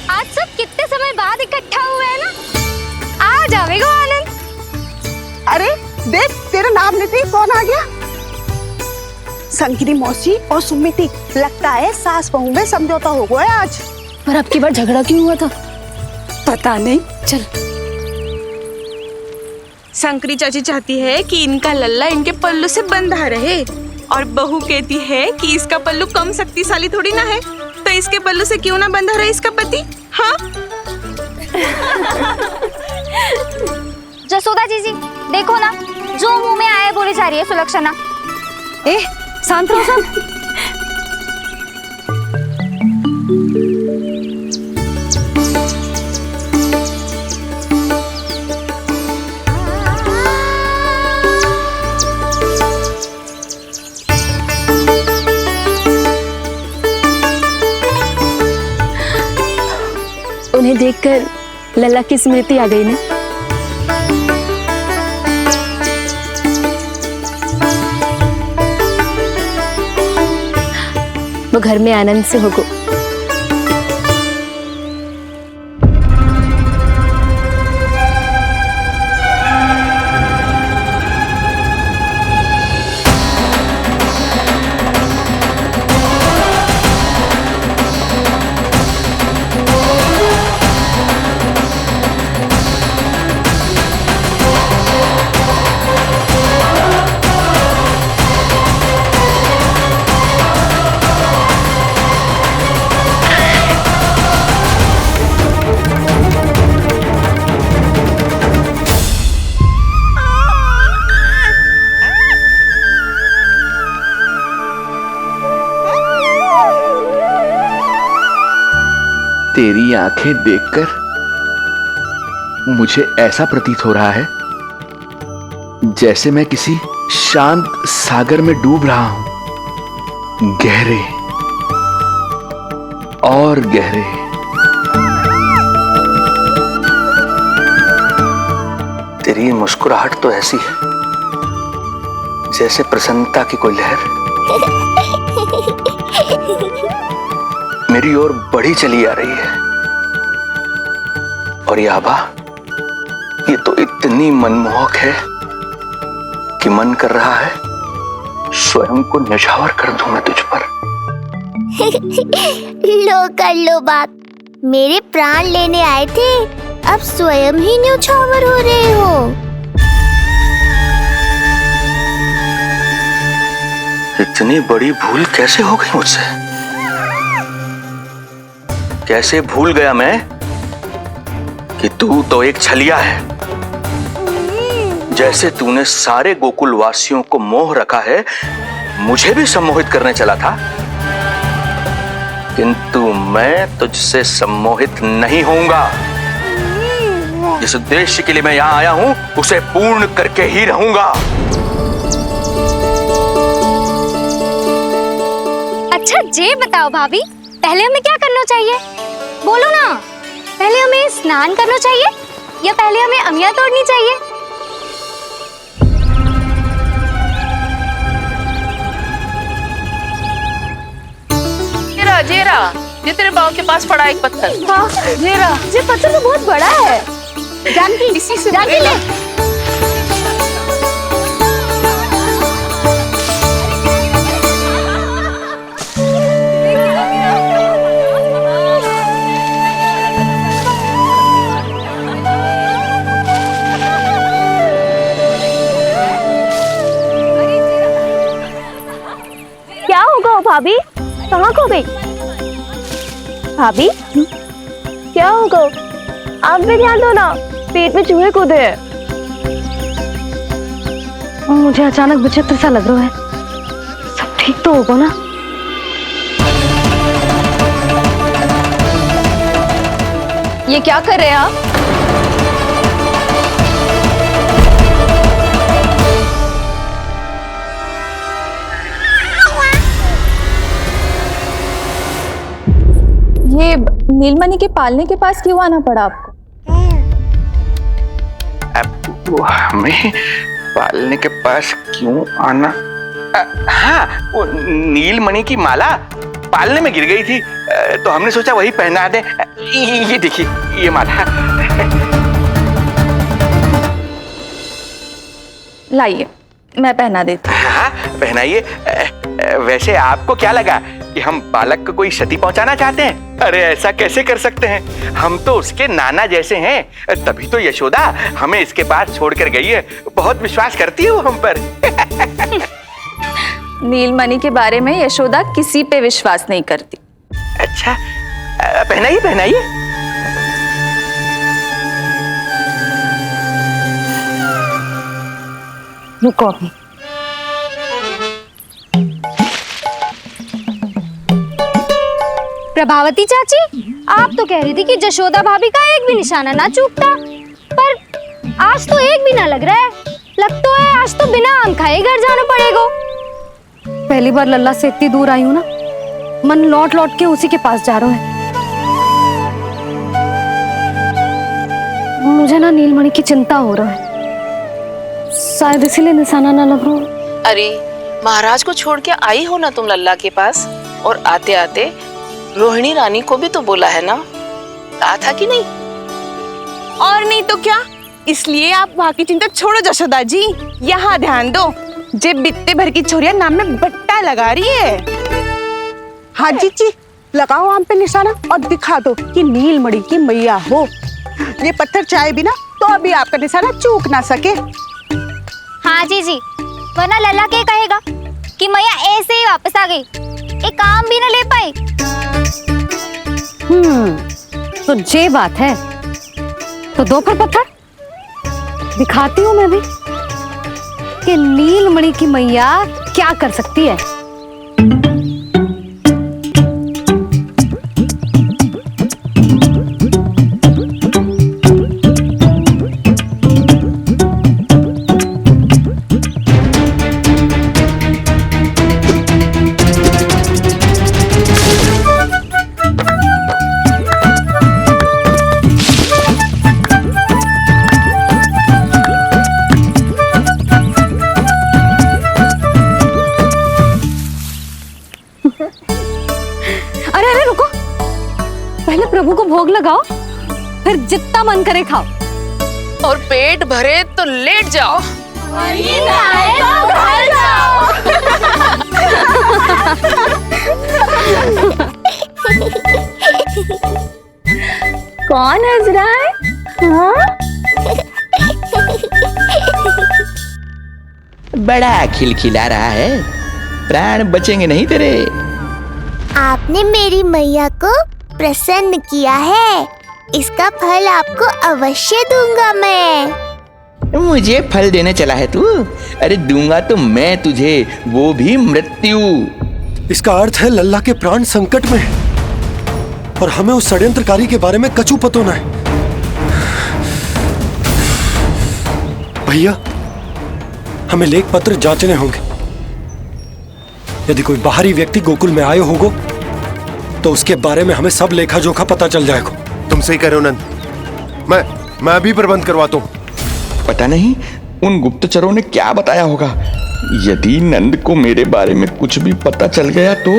आज सब कितने समय बाद इकट्ठा हुए हैं ना, आ जाएगा आनंद। अरे देख, तेरा नाम लेते ही कौन आ गया? संकिनी मौसी और सुमिति, लगता है सास बहू में समझौता हो गया आज। पर अब की बार झगड़ा क्यों हुआ था? पता नहीं। चल। संकरी चाची चाहती है कि इनका लल्ला इनके पल्लू से बंधा रहे, और बहू कहती है कि इसका पल्लू कम शक्तिशाली थोड़ी ना है, तो इसके पल्लू से क्यों ना बंधा रहे इसका पति। हाँ जसोदा जीजी, देखो ना, जो मुंह में आए बोली जा रही है सुलक्षणा। ए, शांत रहो सब। उन्हें देखकर लल्ला की स्मृति आ गई ना। वो घर में आनंद से होगो। तेरी आंखें देखकर मुझे ऐसा प्रतीत हो रहा है जैसे मैं किसी शांत सागर में डूब रहा हूं, गहरे और गहरे। तेरी मुस्कुराहट तो ऐसी है जैसे प्रसन्नता की कोई लहर मेरी ओर बढ़ी चली आ रही है। और ये आभा, ये तो इतनी मनमोहक है कि मन कर रहा है स्वयं को न्यौछावर कर दूं मैं तुझ पर। लो कर लो बात, मेरे प्राण लेने आए थे, अब स्वयं ही न्यौछावर हो रहे हो। इतनी बड़ी भूल कैसे हो गई मुझसे? कैसे भूल गया मैं कि तू तो एक छलिया है। जैसे तूने सारे गोकुल वासियों को मोह रखा है, मुझे भी सम्मोहित करने चला था, किंतु मैं तुझसे सम्मोहित नहीं होऊंगा। जिस उद्देश्य के लिए मैं यहां आया हूं उसे पूर्ण करके ही रहूंगा। अच्छा जे बताओ भाभी, पहले हमें क्या करना चाहिए? बोलो ना, पहले हमें स्नान करना चाहिए या पहले हमें अमिया तोड़नी चाहिए? जेरा जेरा, ये तेरे बाव के पास पड़ा एक पत्थर। हाँ जेरा, ये पत्थर तो बहुत बड़ा है। जानकी, इसी से जानकी ले। भाभी कहाँ खो गई? भाभी क्या होगा? आप भी ध्यान दो ना, पेट में चूहे कूदे हैं। मुझे अचानक विचित्र सा लग रहा है। सब ठीक तो होगा ना? ये क्या कर रहे हैं आप? ये नीलमणि के पालने के पास क्यों आना पड़ा आपको? वो हमें पालने के पास क्यों आना? हाँ, वो नीलमणि की माला पालने में गिर गई थी, तो हमने सोचा वही पहना दे। ये देखिए, ये माला लाइए, मैं पहना देती हूँ। हाँ, पहनाइए। वैसे आपको क्या लगा कि हम बालक को कोई क्षति पहुंचाना चाहते हैं? अरे ऐसा कैसे कर सकते हैं? हम तो उसके नाना जैसे हैं, तभी तो यशोदा हमें इसके पास छोड़कर गई है। बहुत विश्वास करती है वो हम पर। नीलमणि के बारे में यशोदा किसी पे विश्वास नहीं करती। अच्छा, पहनाइए पहनाइए। रुको अभी। प्रभावती चाची, आप तो कह रही थी कि जशोदा भाभी का एक भी निशाना ना चूकता, पर आज तो एक भी ना लग रहा है। लग तो है आज तो बिना आम खाए घर जाना पड़ेगा। पहली बार लल्ला से इतनी दूर आई हूँ ना, मन लौट लौट के उसी के पास जा रहा है। मुझे ना नीलमणि की चिंता हो रहा है, शायद इसीलिए निशाना ना लग रहा। अरे महाराज को छोड़ के आई हो ना तुम लल्ला के पास, और आते आते रोहिणी रानी को भी तो बोला है ना, कहा था कि नहीं? और नहीं तो क्या, इसलिए आप वहाँ की चिंता छोड़ो जशोदा जी, यहाँ ध्यान दो। जे बित्ते भर की छोरिया नाम में बट्टा लगा रही है। हाँ जीजी, लगाओ आम पे निशाना और दिखा दो कि नीलमणि की मैया हो। ये पत्थर चाहे भी ना तो अभी आपका निशाना चूक ना सके। हाँ जीजी, वरना लल्ला क्या कहेगा कि मैया ऐसे ही वापस आ गई, एक काम भी ना ले पाई। तो ये बात है, तो दो पर पत्थर दिखाती हूँ मैं भी कि नीलमणि की मैया क्या कर सकती है। प्रभु को भोग लगाओ, फिर जितना मन करे खाओ, और पेट भरे तो लेट जाओ, और नींद आए तो घर जाओ। कौन हंस रहा है? हाँ? बड़ा खिलखिला रहा है, प्राण बचेंगे नहीं तेरे। आपने मेरी मैया को प्रसन्न किया है, इसका फल आपको अवश्य दूंगा मैं। मुझे फल देने चला है तू? अरे दूंगा तो मैं तुझे, वो भी मृत्यु। इसका अर्थ है लल्ला के प्राण संकट में, और हमें उस षड्यंत्रकारी के बारे में कचू पतो न है। भैया, हमें लेख पत्र जांचने होंगे। यदि कोई बाहरी व्यक्ति गोकुल में आए होगो तो उसके बारे में हमें सब लेखा जोखा पता चल जाएगा। तुम सही कह रहे हो नंद, मैं भी प्रबंध करवाता हूँ। पता नहीं उन गुप्तचरों ने क्या बताया होगा। यदि नंद को मेरे बारे में कुछ भी पता चल गया तो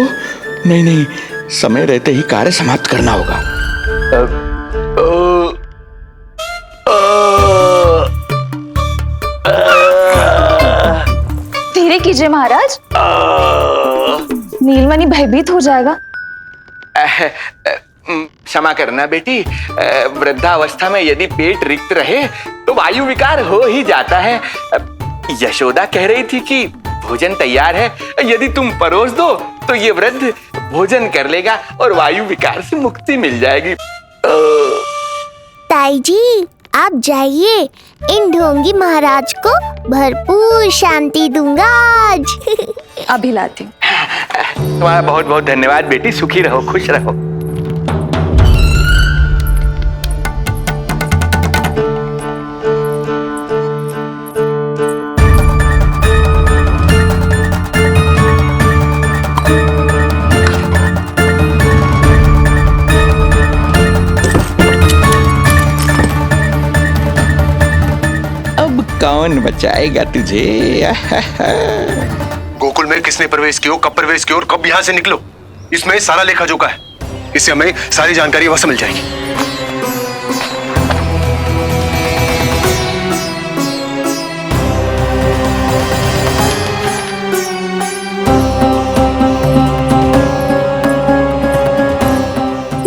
नहीं, समय रहते ही कार्य समाप्त करना होगा। धीरे कीजिए महाराज, नीलमणि भयभीत हो जाएगा। क्षमा करना बेटी, वृद्धावस्था में यदि पेट रिक्त रहे तो वायु विकार हो ही जाता है। यशोदा कह रही थी कि भोजन तैयार है, यदि तुम परोस दो तो ये वृद्ध भोजन कर लेगा और वायु विकार से मुक्ति मिल जाएगी। ताई जी आप जाइए, इन ढोंगी महाराज को भरपूर शांति दूंगा आज। अभी लाती हूँ। तुम्हारा बहुत बहुत धन्यवाद बेटी, सुखी रहो, खुश रहो। कौन बचाएगा तुझे? गोकुल में किसने प्रवेश किया, कब प्रवेश किया और कब यहाँ से निकलो, इसमें सारा लेखा जोखा है। इससे हमें सारी जानकारी वहां से मिल जाएगी।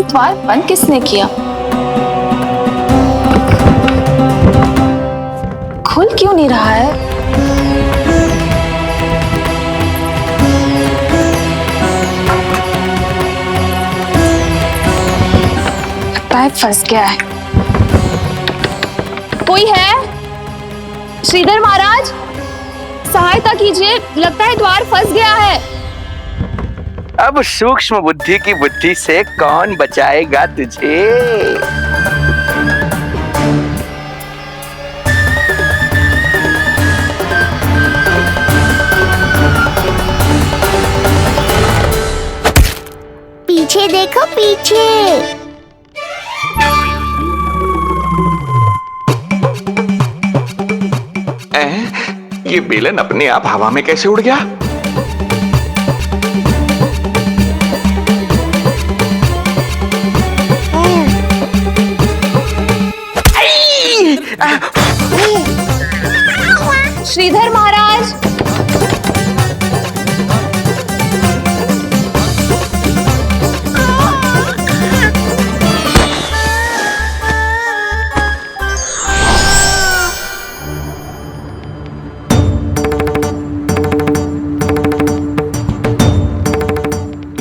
द्वार बंद किसने किया? खुल क्यों नहीं रहा है? लगता है फंस गया है। कोई है? श्रीधर महाराज सहायता कीजिए, लगता है द्वार फंस गया है। अब सूक्ष्म बुद्धि की बुद्धि से कौन बचाएगा तुझे? पीछे देखो पीछे। ये बेलन अपने आप हवा में कैसे उड़ गया? श्रीधर महाराज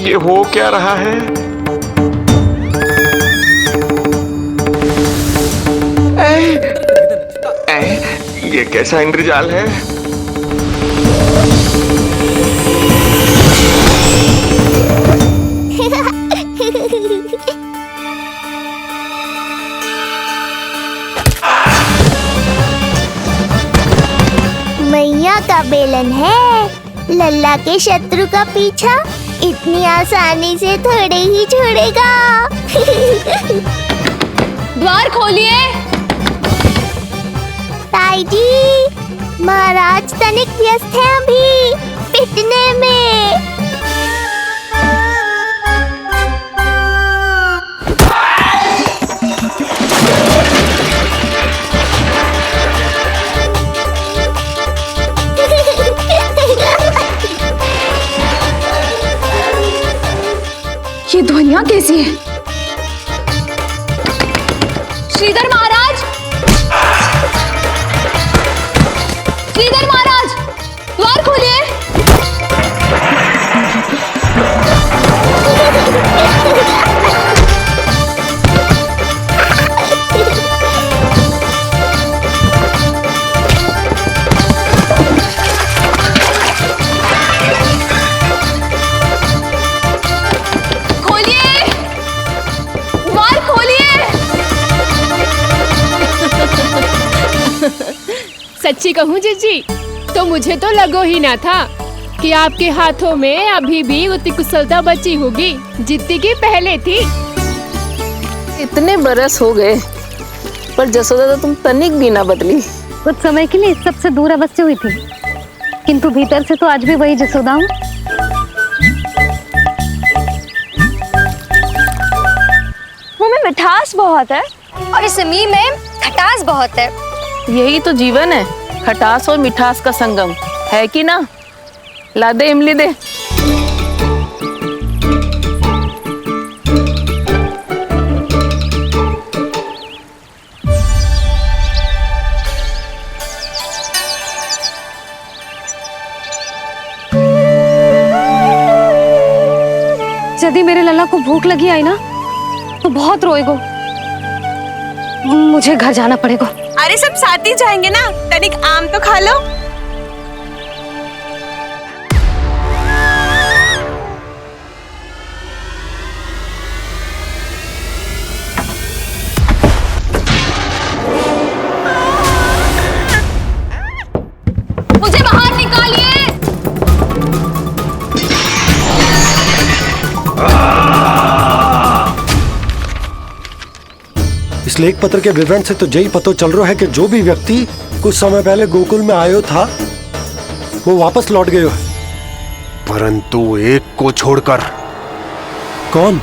ये हो क्या रहा है? ये कैसा इंद्रजाल है? मैया का बेलन है, लल्ला के शत्रु का पीछा इतनी आसानी से थोड़े ही छोड़ेगा। द्वार खोलिए। ताई जी महाराज तनिक व्यस्त हैं अभी पिटने में। ये ध्वनियां कैसी है? श्रीधर महाराज, श्रीधर महाराज द्वार खोलिए। सच्ची कहूँ जीजी तो मुझे तो लगो ही ना था कि आपके हाथों में अभी भी उतनी कुशलता बची होगी जितनी की पहले थी। इतने बरस हो गए पर जसोदा तो तुम तनिक भी ना बदली। कुछ समय के लिए सबसे दूर अवश्य हुई थी, किंतु भीतर से तो आज भी वही जसोदा हूँ। मुंह में मिठास बहुत है और इस मी में खटास बहुत है। यही तो जीवन है, खटास और मिठास का संगम है कि ना। ला दे इमली दे। यदि मेरे लल्ला को भूख लगी आई ना तो बहुत रोएगो। मुझे घर जाना पड़ेगा। अरे सब साथ ही जाएंगे ना, तनिक आम तो खा लो। मुझे बाहर निकालिए। इस लेख पत्र के विवरण से तो यही पता चल रहा है कि जो भी व्यक्ति कुछ समय पहले गोकुल में आयो था वो वापस लौट गयो है, परंतु एक को छोड़कर। कौन?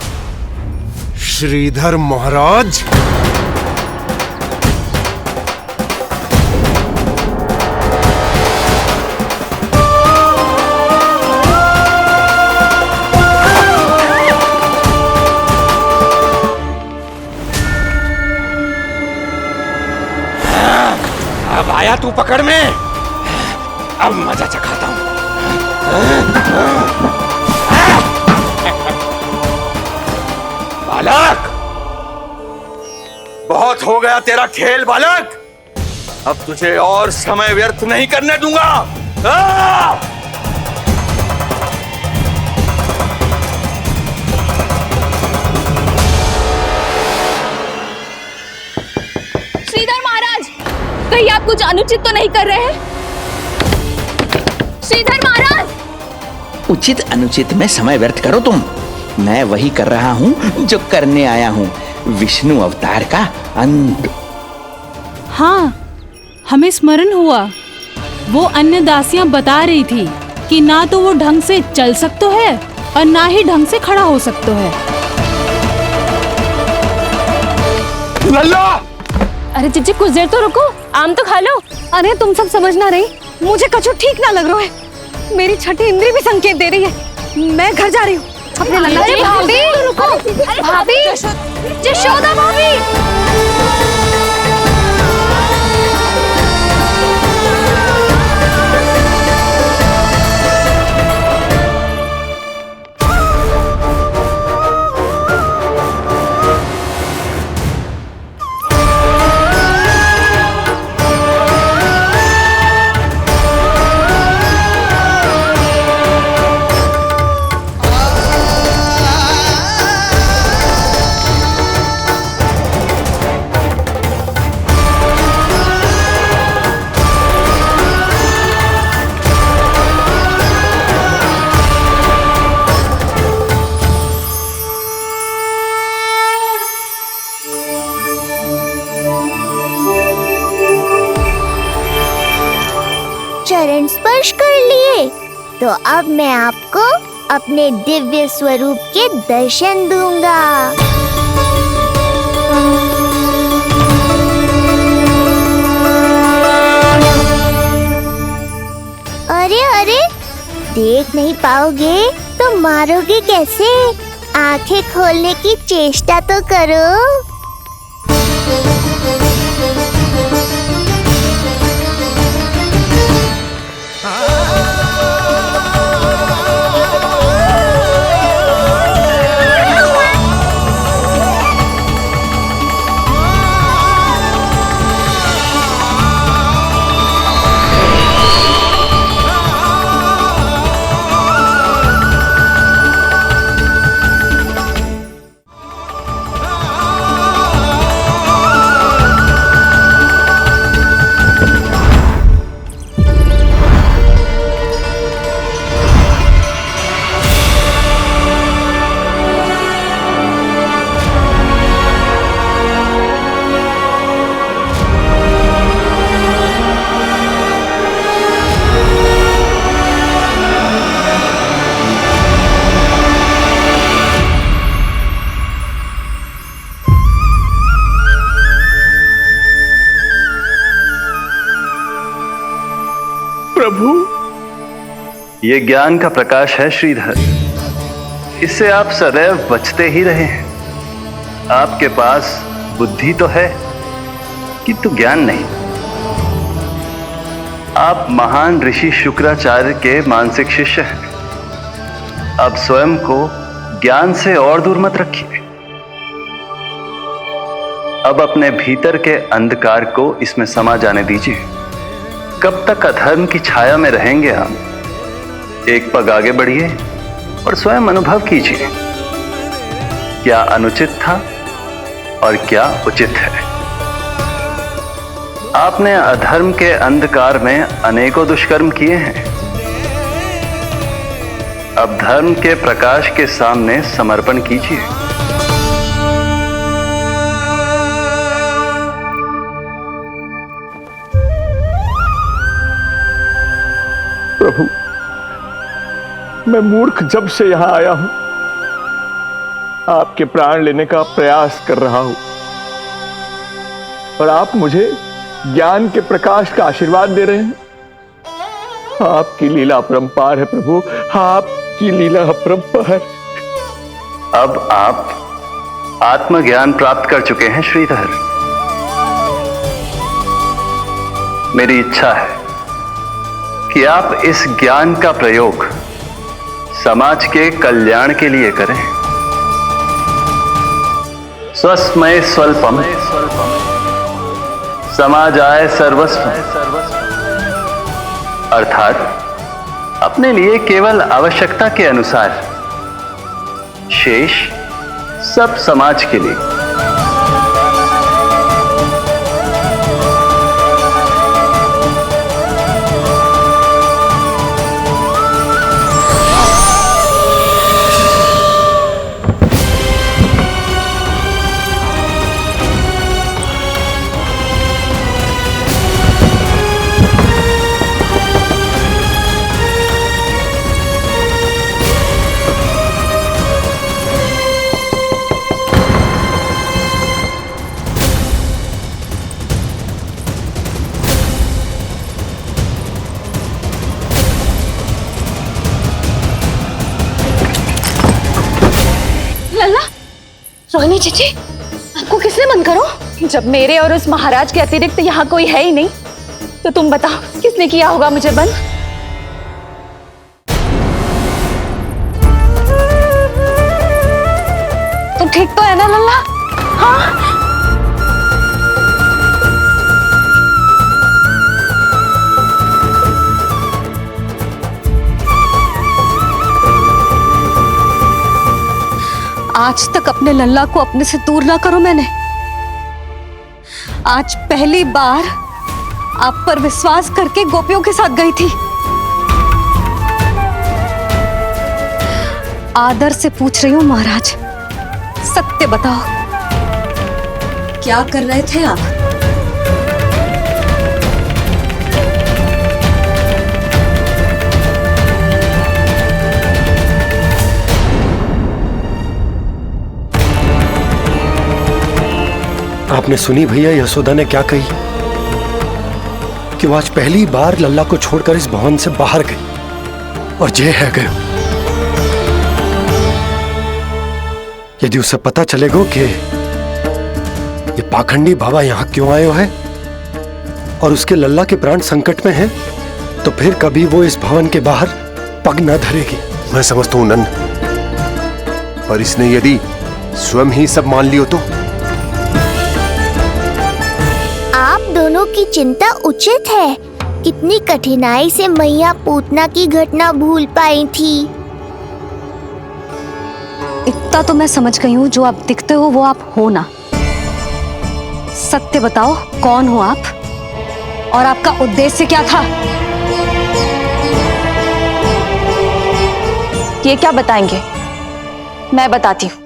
श्रीधर महाराज। अब आया तू पकड़ में, अब मजा चखाता हूं। बालक, बहुत हो गया तेरा खेल बालक, अब तुझे और समय व्यर्थ नहीं करने दूंगा। श्रीधर महाराज, कहीं आप कुछ अनुचित तो नहीं कर रहे हैं? श्रीधर महाराज! उचित अनुचित में समय व्यर्थ करो तुम, मैं वही कर रहा हूँ जो करने आया हूँ, विष्णु अवतार का अंत। हाँ, हमें स्मरण हुआ। वो अन्य दासियां बता रही थी कि ना तो वो ढंग से चल सकते है और ना ही ढंग से खड़ा हो सकते है। लल्ला! अरे चिच्ची कुछ देर तो रुको, आम तो खा लो। अरे तुम सब समझ ना रही, मुझे कछु ठीक ना लग रहा है। मेरी छठी इंद्री भी संकेत दे रही है। मैं घर जा रही हूँ अपने लल्ला। अरे भाभी रुको, भाभी, यशोदा भाभी। चरण स्पर्श कर लिए तो अब मैं आपको अपने दिव्य स्वरूप के दर्शन दूंगा। अरे अरे, देख नहीं पाओगे तो मारोगे कैसे? आंखें खोलने की चेष्टा तो करो। प्रभु, ये ज्ञान का प्रकाश है श्रीधर, इससे आप सदैव बचते ही रहे हैं। आपके पास बुद्धि तो है किंतु ज्ञान नहीं। आप महान ऋषि शुक्राचार्य के मानसिक शिष्य हैं। आप स्वयं को ज्ञान से और दूर मत रखिए। अब अपने भीतर के अंधकार को इसमें समा जाने दीजिए। कब तक अधर्म की छाया में रहेंगे हम? एक पग आगे बढ़िए और स्वयं अनुभव कीजिए, क्या अनुचित था और क्या उचित है। आपने अधर्म के अंधकार में अनेकों दुष्कर्म किए हैं। अब धर्म के प्रकाश के सामने समर्पण कीजिए। प्रभु, मैं मूर्ख जब से यहां आया हूं, आपके प्राण लेने का प्रयास कर रहा हूं, और आप मुझे ज्ञान के प्रकाश का आशीर्वाद दे रहे हैं। आपकी लीला अपरंपार है प्रभु, आपकी लीला अपरंपार। अब आप आत्मज्ञान प्राप्त कर चुके हैं श्रीधर। मेरी इच्छा है कि आप इस ज्ञान का प्रयोग समाज के कल्याण के लिए करें। स्वस्मय स्वल्पम समाजाय सर्वस्व, अर्थात अपने लिए केवल आवश्यकता के अनुसार, शेष सब समाज के लिए। रोहिणी जीजी, आपको किसने बंद करो? जब मेरे और उस महाराज के अतिरिक्त यहाँ कोई है ही नहीं, तो तुम बताओ किसने किया होगा मुझे बंद? तुम ठीक तो है ना लल्ला? हाँ? आज तक अपने लल्ला को अपने से दूर ना करो मैंने। आज पहली बार आप पर विश्वास करके गोपियों के साथ गई थी। आदर से पूछ रही हूँ महाराज, सत्य बताओ, क्या कर रहे थे आप? आपने सुनी भैया यशोदा ने क्या कही? कि वो आज पहली बार लल्ला को छोड़कर इस भवन से बाहर गई और जे है गए। यदि उसे पता चलेगा कि ये पाखंडी बाबा यहां क्यों आए हैं और उसके लल्ला के प्राण संकट में हैं, तो फिर कभी वो इस भवन के बाहर पग न धरेगी। मैं समझता हूं नंद, पर इसने यदि स्वयं ही सब मान लियो तो? आप दोनों की चिंता उचित है। कितनी कठिनाई से मैया पूतना की घटना भूल पाई थी। इतना तो मैं समझ गई हूँ, जो आप दिखते हो वो आप हो ना। सत्य बताओ, कौन हो आप और आपका उद्देश्य क्या था? ये क्या बताएंगे? मैं बताती हूँ।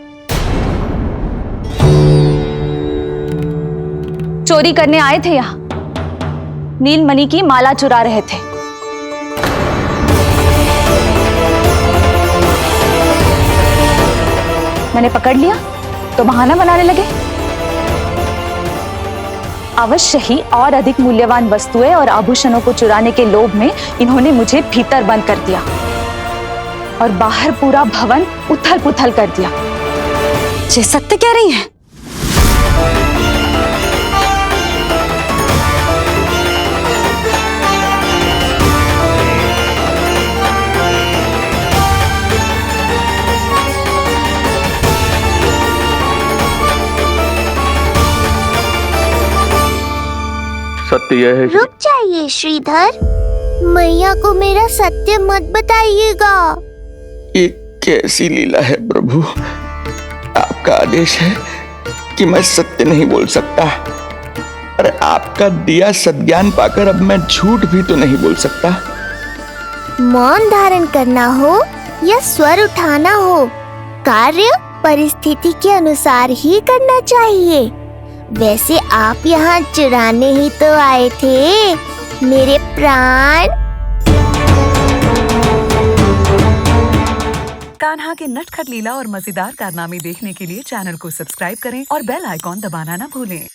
चोरी करने आए थे यहाँ, नीलमणि की माला चुरा रहे थे। मैंने पकड़ लिया तो बहाना बनाने लगे। अवश्य ही और अधिक मूल्यवान वस्तुएं और आभूषणों को चुराने के लोभ में इन्होंने मुझे भीतर बंद कर दिया और बाहर पूरा भवन उथल पुथल कर दिया। ये सत्य कह रही हैं? सत्य यह है रुक जाइए श्रीधर, मैया को मेरा सत्य मत बताइएगा। ये कैसी लीला है प्रभु, आपका आदेश है कि मैं सत्य नहीं बोल सकता, पर आपका दिया सद्ज्ञान पाकर अब मैं झूठ भी तो नहीं बोल सकता। मौन धारण करना हो या स्वर उठाना हो, कार्य परिस्थिति के अनुसार ही करना चाहिए। वैसे आप यहाँ चुराने ही तो आए थे मेरे प्राण। कान्हा के नटखट लीला और मजेदार कारनामे देखने के लिए चैनल को सब्सक्राइब करें और बेल आइकॉन दबाना ना भूलें।